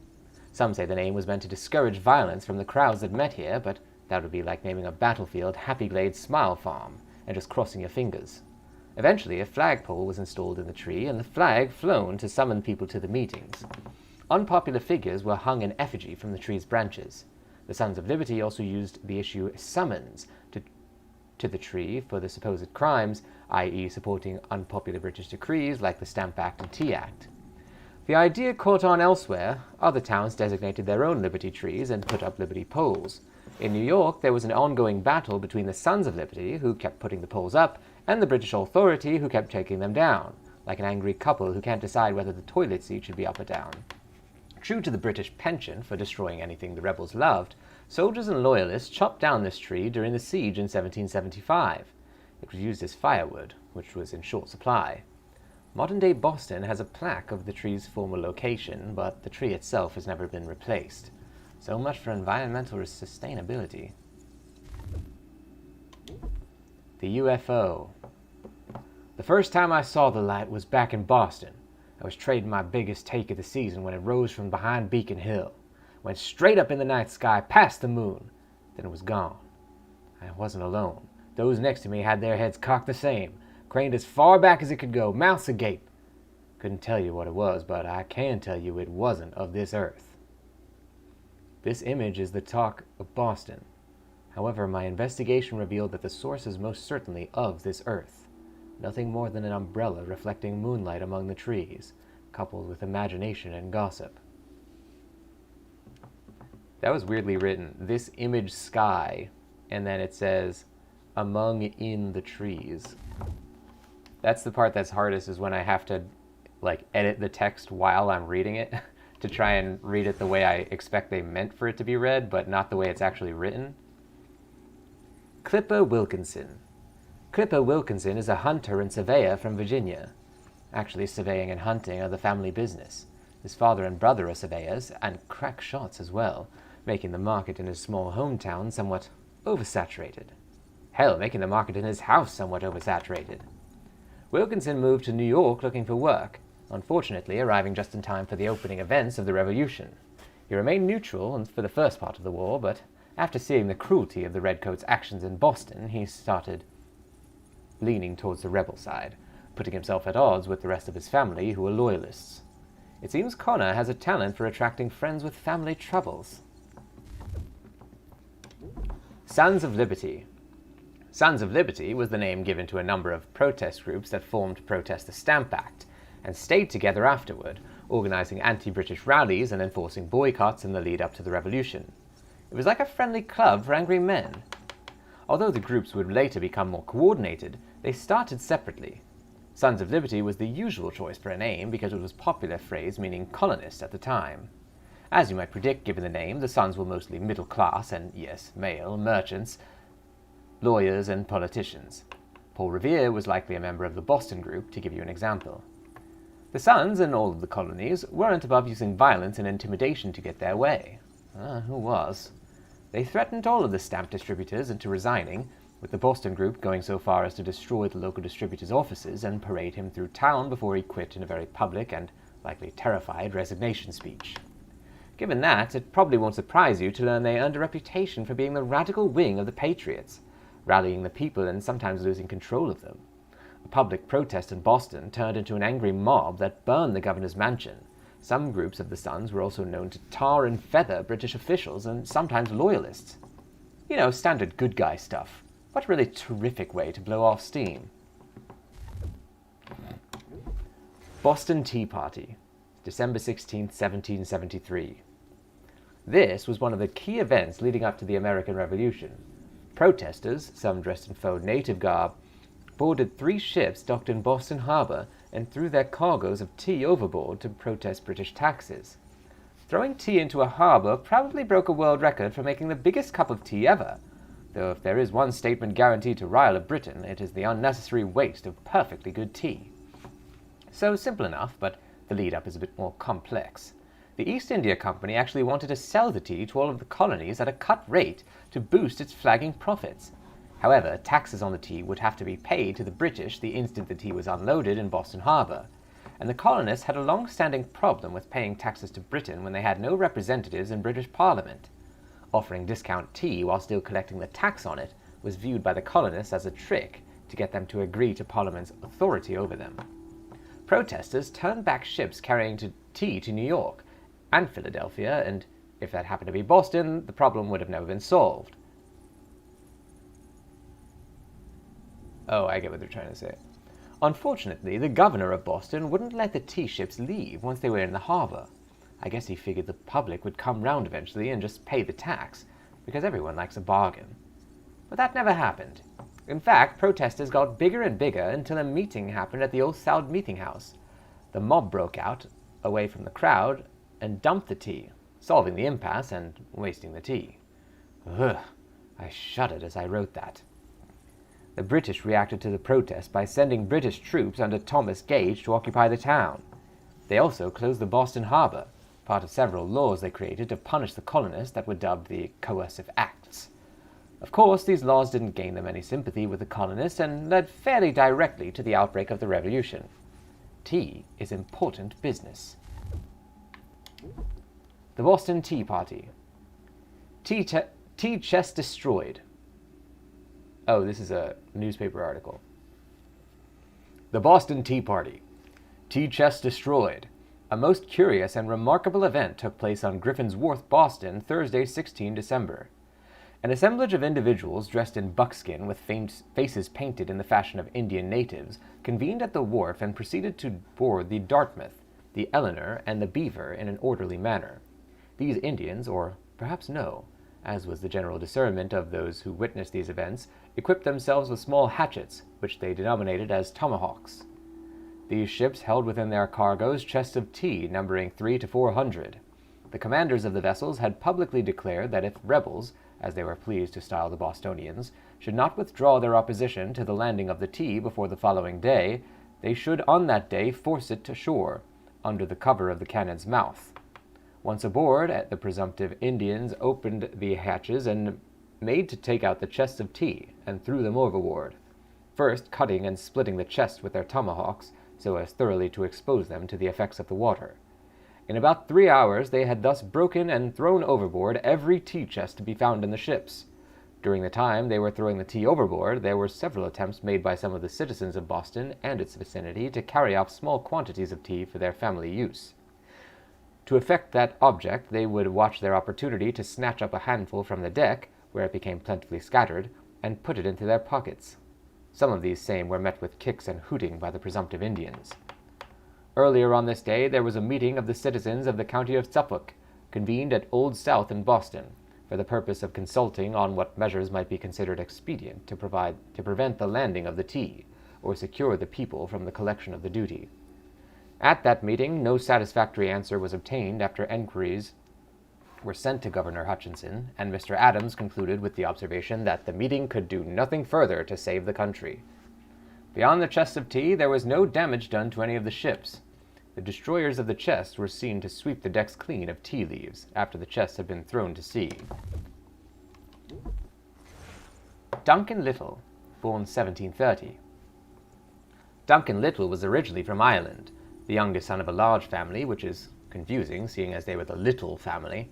Some say the name was meant to discourage violence from the crowds that met here, but that would be like naming a battlefield Happy Glade Smile Farm and just crossing your fingers. Eventually, a flagpole was installed in the tree and the flag flown to summon people to the meetings. Unpopular figures were hung in effigy from the tree's branches. The Sons of Liberty also used the issue summons to the tree for the supposed crimes, i.e. supporting unpopular British decrees like the Stamp Act and Tea Act. The idea caught on elsewhere. Other towns designated their own Liberty trees and put up Liberty poles. In New York, there was an ongoing battle between the Sons of Liberty, who kept putting the poles up, and the British Authority, who kept taking them down, like an angry couple who can't decide whether the toilet seat should be up or down. True to the British penchant for destroying anything the rebels loved, soldiers and loyalists chopped down this tree during the siege in 1775. It was used as firewood, which was in short supply. Modern-day Boston has a plaque of the tree's former location, but the tree itself has never been replaced. So much for environmental sustainability. The UFO. The first time I saw the light was back in Boston. I was trading my biggest take of the season when it rose from behind Beacon Hill. Went straight up in the night sky past the moon. Then it was gone. I wasn't alone. Those next to me had their heads cocked the same, craned as far back as it could go, mouths agape. Couldn't tell you what it was, but I can tell you it wasn't of this earth. This image is the talk of Boston. However, my investigation revealed that the source is most certainly of this earth. Nothing more than an umbrella reflecting moonlight among the trees, coupled with imagination and gossip. That was weirdly written. This image sky, and then it says, among in the trees. That's the part that's hardest, is when I have to edit the text while I'm reading it to try and read it the way I expect they meant for it to be read, but not the way it's actually written. Clipper Wilkinson. Clipper Wilkinson is a hunter and surveyor from Virginia. Actually, surveying and hunting are the family business. His father and brother are surveyors, and crack shots as well, making the market in his small hometown somewhat oversaturated. Hell, making the market in his house somewhat oversaturated. Wilkinson moved to New York looking for work, unfortunately arriving just in time for the opening events of the Revolution. He remained neutral for the first part of the war, but after seeing the cruelty of the Redcoats' actions in Boston, he started leaning towards the rebel side, putting himself at odds with the rest of his family, who were loyalists. It seems Connor has a talent for attracting friends with family troubles. Sons of Liberty. Sons of Liberty was the name given to a number of protest groups that formed to protest the Stamp Act, and stayed together afterward, organizing anti-British rallies and enforcing boycotts in the lead-up to the Revolution. It was like a friendly club for angry men. Although the groups would later become more coordinated, they started separately. Sons of Liberty was the usual choice for a name because it was a popular phrase meaning colonist at the time. As you might predict given the name, the Sons were mostly middle class and, yes, male, merchants, lawyers, and politicians. Paul Revere was likely a member of the Boston group, to give you an example. The Sons in all of the colonies weren't above using violence and intimidation to get their way. Who was? They threatened all of the stamp distributors into resigning, with the Boston group going so far as to destroy the local distributor's offices and parade him through town before he quit in a very public and likely terrified resignation speech. Given that, it probably won't surprise you to learn they earned a reputation for being the radical wing of the Patriots, rallying the people and sometimes losing control of them. A public protest in Boston turned into an angry mob that burned the governor's mansion. Some groups of the Sons were also known to tar and feather British officials and sometimes loyalists. You know, standard good guy stuff. What a really terrific way to blow off steam. Boston Tea Party, December 16, 1773. This was one of the key events leading up to the American Revolution. Protesters, some dressed in faux native garb, boarded 3 ships docked in Boston Harbor and threw their cargoes of tea overboard to protest British taxes. Throwing tea into a harbor probably broke a world record for making the biggest cup of tea ever, though if there is one statement guaranteed to rile a Briton, it is the unnecessary waste of perfectly good tea. So simple enough, but the lead-up is a bit more complex. The East India Company actually wanted to sell the tea to all of the colonies at a cut rate to boost its flagging profits. However, taxes on the tea would have to be paid to the British the instant the tea was unloaded in Boston Harbor, and the colonists had a long-standing problem with paying taxes to Britain when they had no representatives in British Parliament. Offering discount tea while still collecting the tax on it was viewed by the colonists as a trick to get them to agree to Parliament's authority over them. Protesters turned back ships carrying tea to New York and Philadelphia, and if that happened to be Boston, the problem would have never been solved. Oh, I get what they're trying to say. Unfortunately, the governor of Boston wouldn't let the tea ships leave once they were in the harbor. I guess he figured the public would come round eventually and just pay the tax, because everyone likes a bargain. But that never happened. In fact, protesters got bigger and bigger until a meeting happened at the Old South Meeting House. The mob broke out, away from the crowd, and dumped the tea, solving the impasse and wasting the tea. Ugh, I shuddered as I wrote that. The British reacted to the protest by sending British troops under Thomas Gage to occupy the town. They also closed the Boston Harbor, part of several laws they created to punish the colonists that were dubbed the Coercive Acts. Of course, these laws didn't gain them any sympathy with the colonists and led fairly directly to the outbreak of the Revolution. Tea is important business. The Boston Tea Party. Tea chest destroyed. Oh, this is a newspaper article. The Boston Tea Party. Tea chest destroyed. A most curious and remarkable event took place on Griffin's Wharf, Boston, Thursday, 16 December. An assemblage of individuals dressed in buckskin with faces painted in the fashion of Indian natives convened at the wharf and proceeded to board the Dartmouth, the Eleanor, and the Beaver in an orderly manner. These Indians, or perhaps no, as was the general discernment of those who witnessed these events, equipped themselves with small hatchets, which they denominated as tomahawks. These ships held within their cargoes chests of tea numbering 300 to 400. The commanders of the vessels had publicly declared that if rebels, as they were pleased to style the Bostonians, should not withdraw their opposition to the landing of the tea before the following day, they should on that day force it to shore, under the cover of the cannon's mouth. Once aboard, the presumptive Indians opened the hatches and made to take out the chests of tea and threw them overboard, first cutting and splitting the chests with their tomahawks so as thoroughly to expose them to the effects of the water. In about 3 hours they had thus broken and thrown overboard every tea chest to be found in the ships. During the time they were throwing the tea overboard, there were several attempts made by some of the citizens of Boston and its vicinity to carry off small quantities of tea for their family use. To effect that object, they would watch their opportunity to snatch up a handful from the deck, where it became plentifully scattered, and put it into their pockets. Some of these same were met with kicks and hooting by the presumptive Indians. Earlier on this day, there was a meeting of the citizens of the county of Suffolk, convened at Old South in Boston, for the purpose of consulting on what measures might be considered expedient to prevent the landing of the tea, or secure the people from the collection of the duty. At that meeting, no satisfactory answer was obtained after enquiries were sent to Governor Hutchinson, and Mr. Adams concluded with the observation that the meeting could do nothing further to save the country. Beyond the chests of tea, there was no damage done to any of the ships. The destroyers of the chests were seen to sweep the decks clean of tea leaves after the chests had been thrown to sea. Duncan Little, born 1730. Duncan Little was originally from Ireland, the youngest son of a large family, which is confusing, seeing as they were the Little family.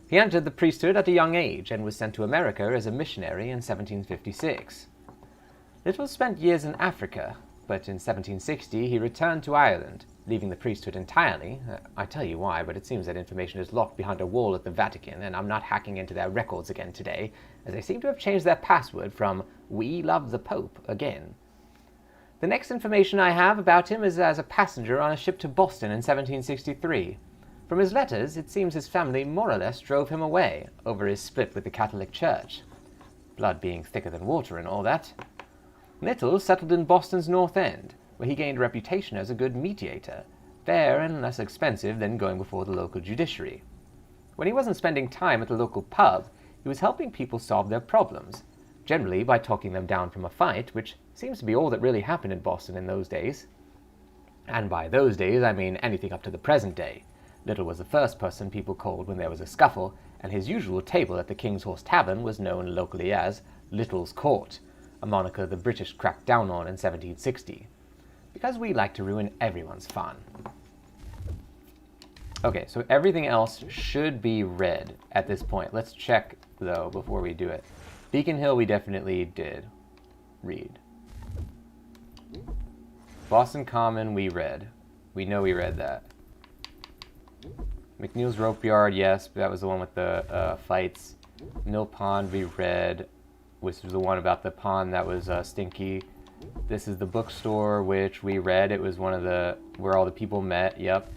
He entered the priesthood at a young age and was sent to America as a missionary in 1756. Little spent years in Africa, but in 1760 he returned to Ireland, leaving the priesthood entirely. I tell you why, but it seems that information is locked behind a wall at the Vatican, and I'm not hacking into their records again today, as they seem to have changed their password from "We love the Pope" again. The next information I have about him is as a passenger on a ship to Boston in 1763. From his letters, it seems his family more or less drove him away over his split with the Catholic Church. Blood being thicker than water and all that. Little settled in Boston's North End, where he gained a reputation as a good mediator, fair and less expensive than going before the local judiciary. When he wasn't spending time at the local pub, he was helping people solve their problems, generally by talking them down from a fight, which seems to be all that really happened in Boston in those days. And by those days, I mean anything up to the present day. Little was the first person people called when there was a scuffle, and his usual table at the King's Horse Tavern was known locally as Little's Court, a moniker the British cracked down on in 1760, because we like to ruin everyone's fun. Okay, so everything else should be read at this point. Let's check, though, before we do it. Beacon Hill we definitely did read. Boston Common we read. We know we read that. McNeil's Rope Yard, yes, that was the one with the fights. Mill Pond we read, which was the one about the pond that was stinky. This is the bookstore, which we read. It was one of the, where all the people met, yep.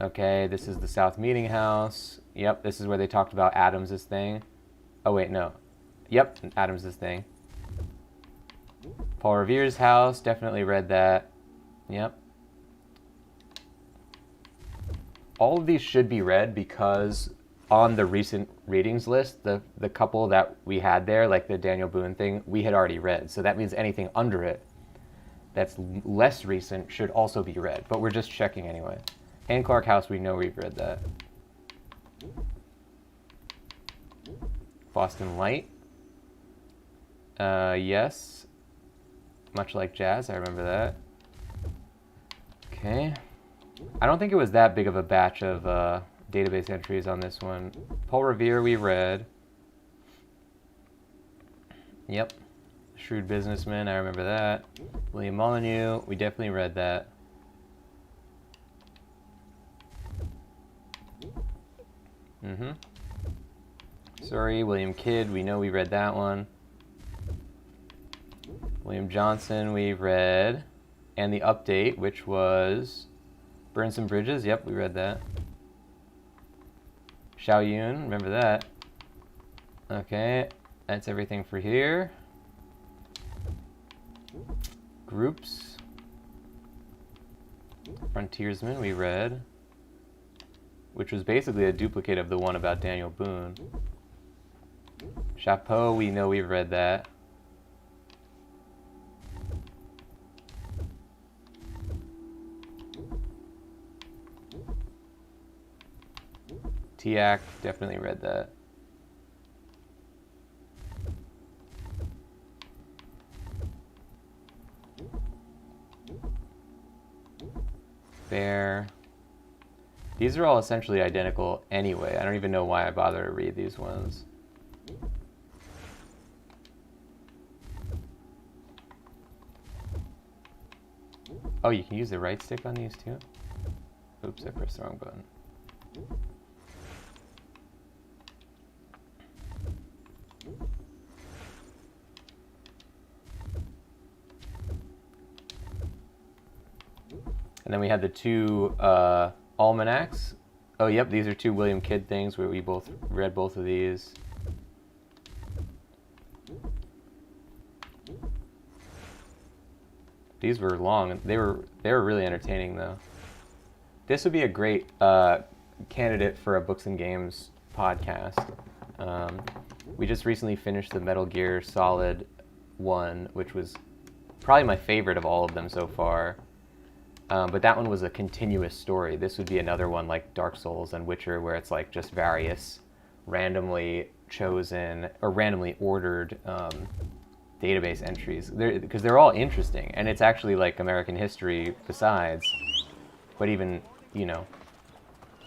Okay, this is the South Meeting House. Yep, this is where they talked about Adams's thing. Oh wait, no. Yep, Adams's thing. Paul Revere's house, definitely read that. Yep. All of these should be read because on the recent readings list, the couple that we had there, like the Daniel Boone thing, we had already read. So that means anything under it that's less recent should also be read. But we're just checking anyway. Anne Clark House, we know we've read that. Boston Light. Yes. Much like jazz, I remember that. Okay. I don't think it was that big of a batch of database entries on this one. Paul Revere we read. Yep. Shrewd Businessman, I remember that. William Molyneux, we definitely read that. Sorry, William Kidd, we know we read that one. William Johnson, we read. And the update, which was Burn Some Bridges, yep, we read that. Xiao Yun, remember that. Okay, that's everything for here. Groups. Frontiersman, we read. Which was basically a duplicate of the one about Daniel Boone. Chapeau, we know we've read that. Tiac, definitely read that. Bear. These are all essentially identical anyway. I don't even know why I bother to read these ones. Oh, you can use the right stick on these too? Oops, I pressed the wrong button. And then we had the two almanacs. Oh, yep, these are two William Kidd things where we both read both of these. These were long. They were really entertaining though. This would be a great candidate for a Books and Games podcast. We just recently finished the Metal Gear Solid 1, which was probably my favorite of all of them so far. But that one was a continuous story. This would be another one like Dark Souls and Witcher, where it's like just various randomly chosen or randomly ordered database entries. Because they're all interesting, and it's actually like American history besides. But even, you know,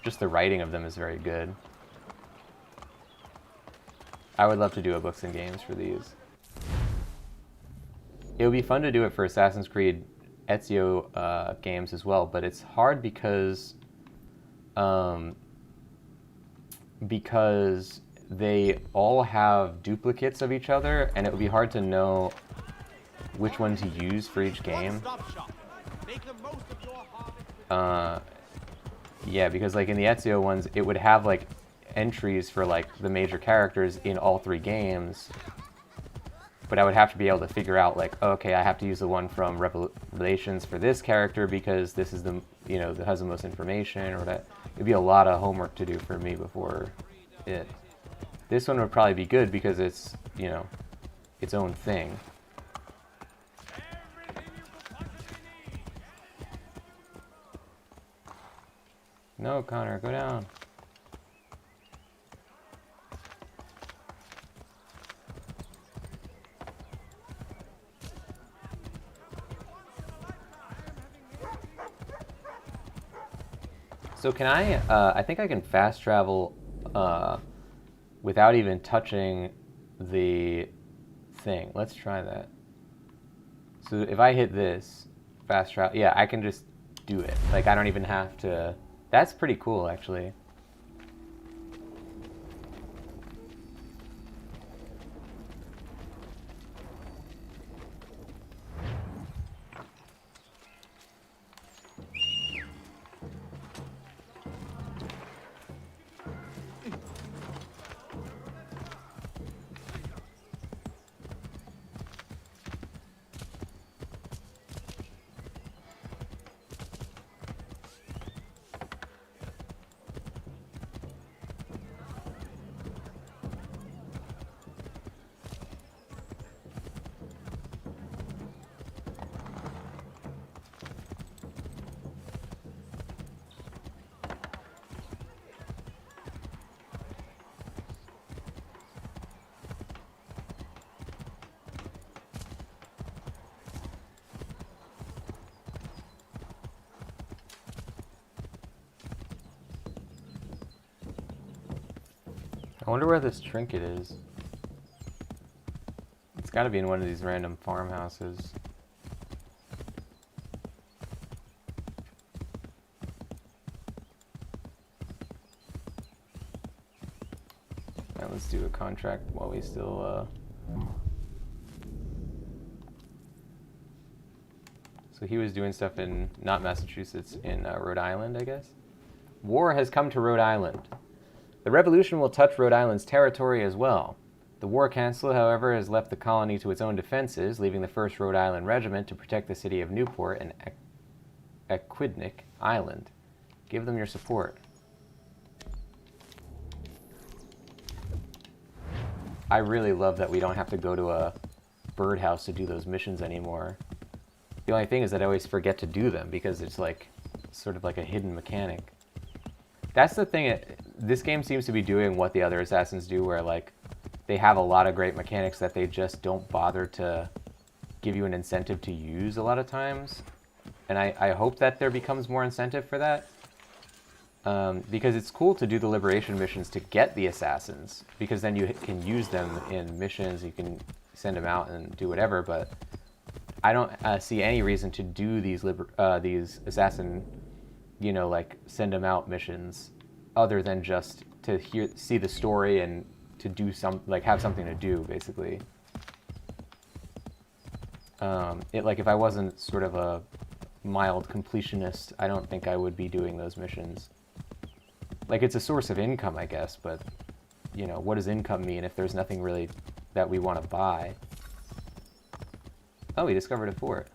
just the writing of them is very good. I would love to do a Books and Games for these. It would be fun to do it for Assassin's Creed Ezio games as well, but it's hard because they all have duplicates of each other, and it would be hard to know which one to use for each game. Yeah, because like in the Ezio ones, it would have like entries for like the major characters in all 3 games, but I would have to be able to figure out like, okay, I have to use the one from Revelations for this character because this is the, you know, that has the most information, or that. It'd be a lot of homework to do for me before it. This one would probably be good because it's, you know, its own thing. No, Connor, go down. So can I think I can fast travel without even touching the thing. Let's try that. So if I hit this, fast travel, yeah, I can just do it. Like, I don't even have to. That's pretty cool, actually. I wonder where this trinket is. It's got to be in one of these random farmhouses. Now let's do a contract while we still... So he was doing stuff in, not Massachusetts, in Rhode Island, I guess? War has come to Rhode Island. The revolution will touch Rhode Island's territory as well. The war council, however, has left the colony to its own defenses, leaving the 1st Rhode Island Regiment to protect the city of Newport and Aquidneck Island. Give them your support. I really love that we don't have to go to a birdhouse to do those missions anymore. The only thing is that I always forget to do them because it's like sort of like a hidden mechanic. That's the thing, this game seems to be doing what the other Assassins do, where like they have a lot of great mechanics that they just don't bother to give you an incentive to use a lot of times. And I hope that there becomes more incentive for that. Because it's cool to do the liberation missions to get the Assassins, because then you can use them in missions, you can send them out and do whatever, but I don't see any reason to do these Assassin, you know, like send them out missions other than just to see the story and to do like have something to do, basically. Like if I wasn't sort of a mild completionist, I don't think I would be doing those missions. Like, it's a source of income, I guess, but, you know, what does income mean if there's nothing really that we want to buy? Oh, we discovered a fort.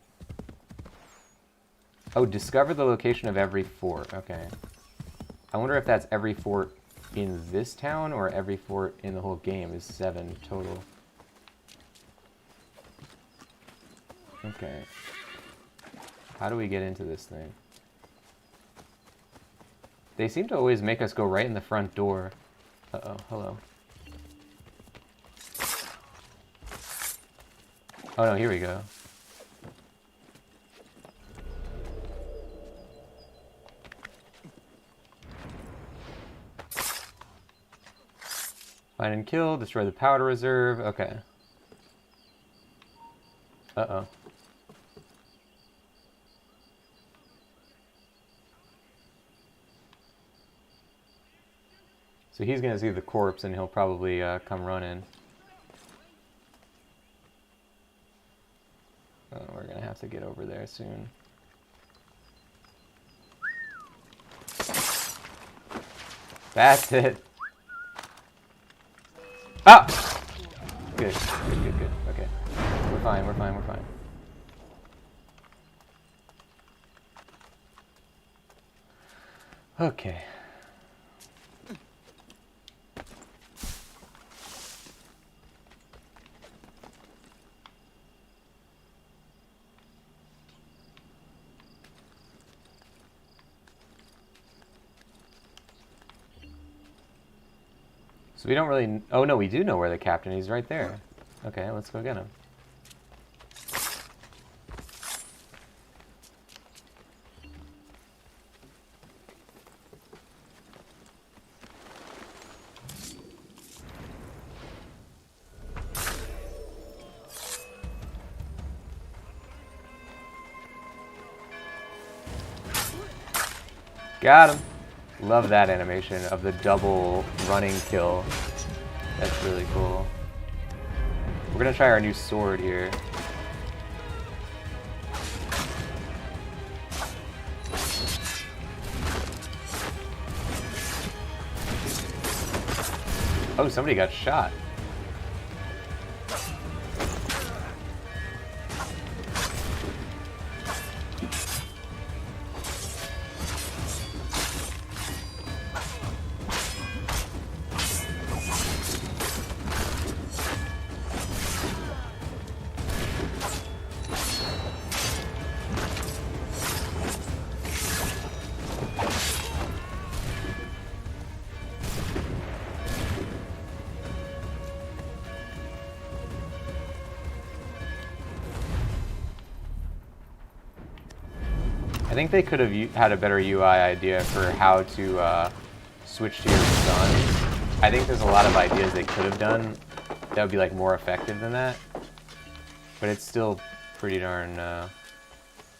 Oh, discover the location of every fort. Okay. I wonder if that's every fort in this town or every fort in the whole game. Is 7 total. Okay. How do we get into this thing? They seem to always make us go right in the front door. Uh-oh, hello. Oh no, here we go. Find and kill, destroy the powder reserve, okay. Uh-oh. So he's going to see the corpse, and he'll probably come running. Oh, we're going to have to get over there soon. That's it. Ah! Good, good, good, good. Okay. We're fine, we're fine, we're fine. Okay. So we don't really... Oh, no, we do know where the captain is. He's right there. Okay, let's go get him. Got him. Love that animation of the double running kill. That's really cool. We're gonna try our new sword here. Oh, somebody got shot. I think they could have had a better UI idea for how to switch to your guns. I think there's a lot of ideas they could have done that would be like more effective than that. But it's still pretty darn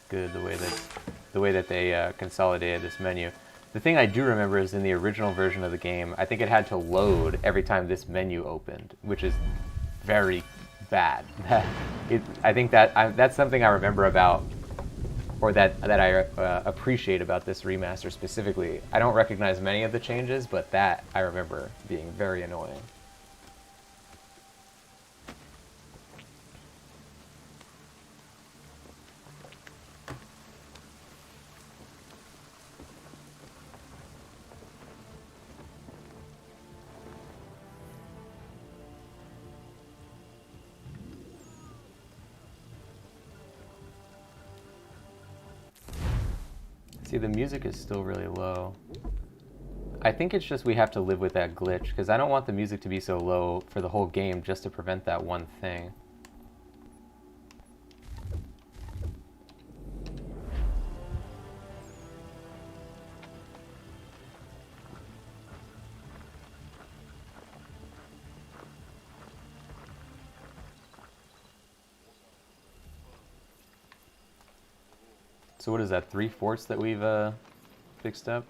good the way that they consolidated this menu. The thing I do remember is in the original version of the game, I think it had to load every time this menu opened, which is very bad. I think that's something I remember about, or that I appreciate about this remaster specifically. I don't recognize many of the changes, but that I remember being very annoying. See, the music is still really low. I think it's just we have to live with that glitch, because I don't want the music to be so low for the whole game just to prevent that one thing. So what is that, 3 forts that we've fixed up?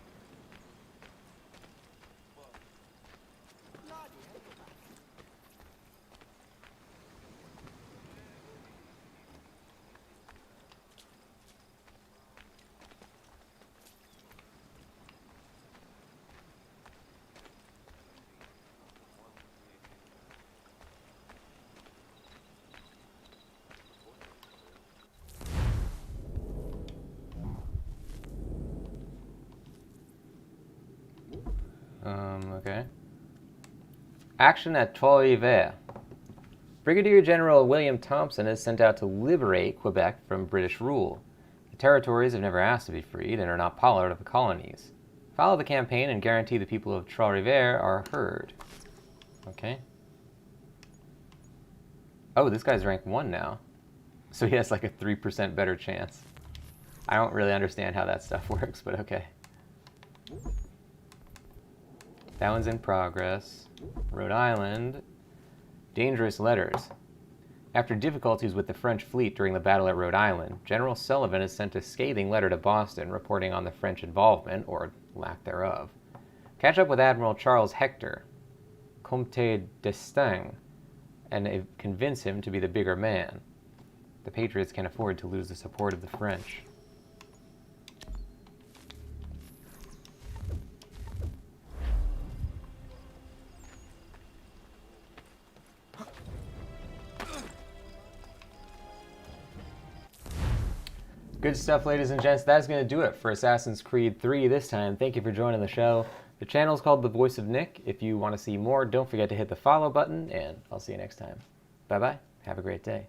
Okay. Action at Trois-Rivières. Brigadier General William Thompson is sent out to liberate Quebec from British rule. The territories have never asked to be freed and are not part of the colonies. Follow the campaign and guarantee the people of Trois-Rivières are heard. Okay. Oh, this guy's rank 1 now. So he has like a 3% better chance. I don't really understand how that stuff works, but okay. That one's in progress. Rhode Island. Dangerous letters. After difficulties with the French fleet during the battle at Rhode Island, General Sullivan has sent a scathing letter to Boston reporting on the French involvement, or lack thereof. Catch up with Admiral Charles Hector, Comte d'Estaing, and convince him to be the bigger man. The Patriots can't afford to lose the support of the French. Good stuff, ladies and gents. That's going to do it for Assassin's Creed 3 this time. Thank you for joining the show. The channel is called The Voice of Nick. If you want to see more, don't forget to hit the follow button, and I'll see you next time. Bye-bye. Have a great day.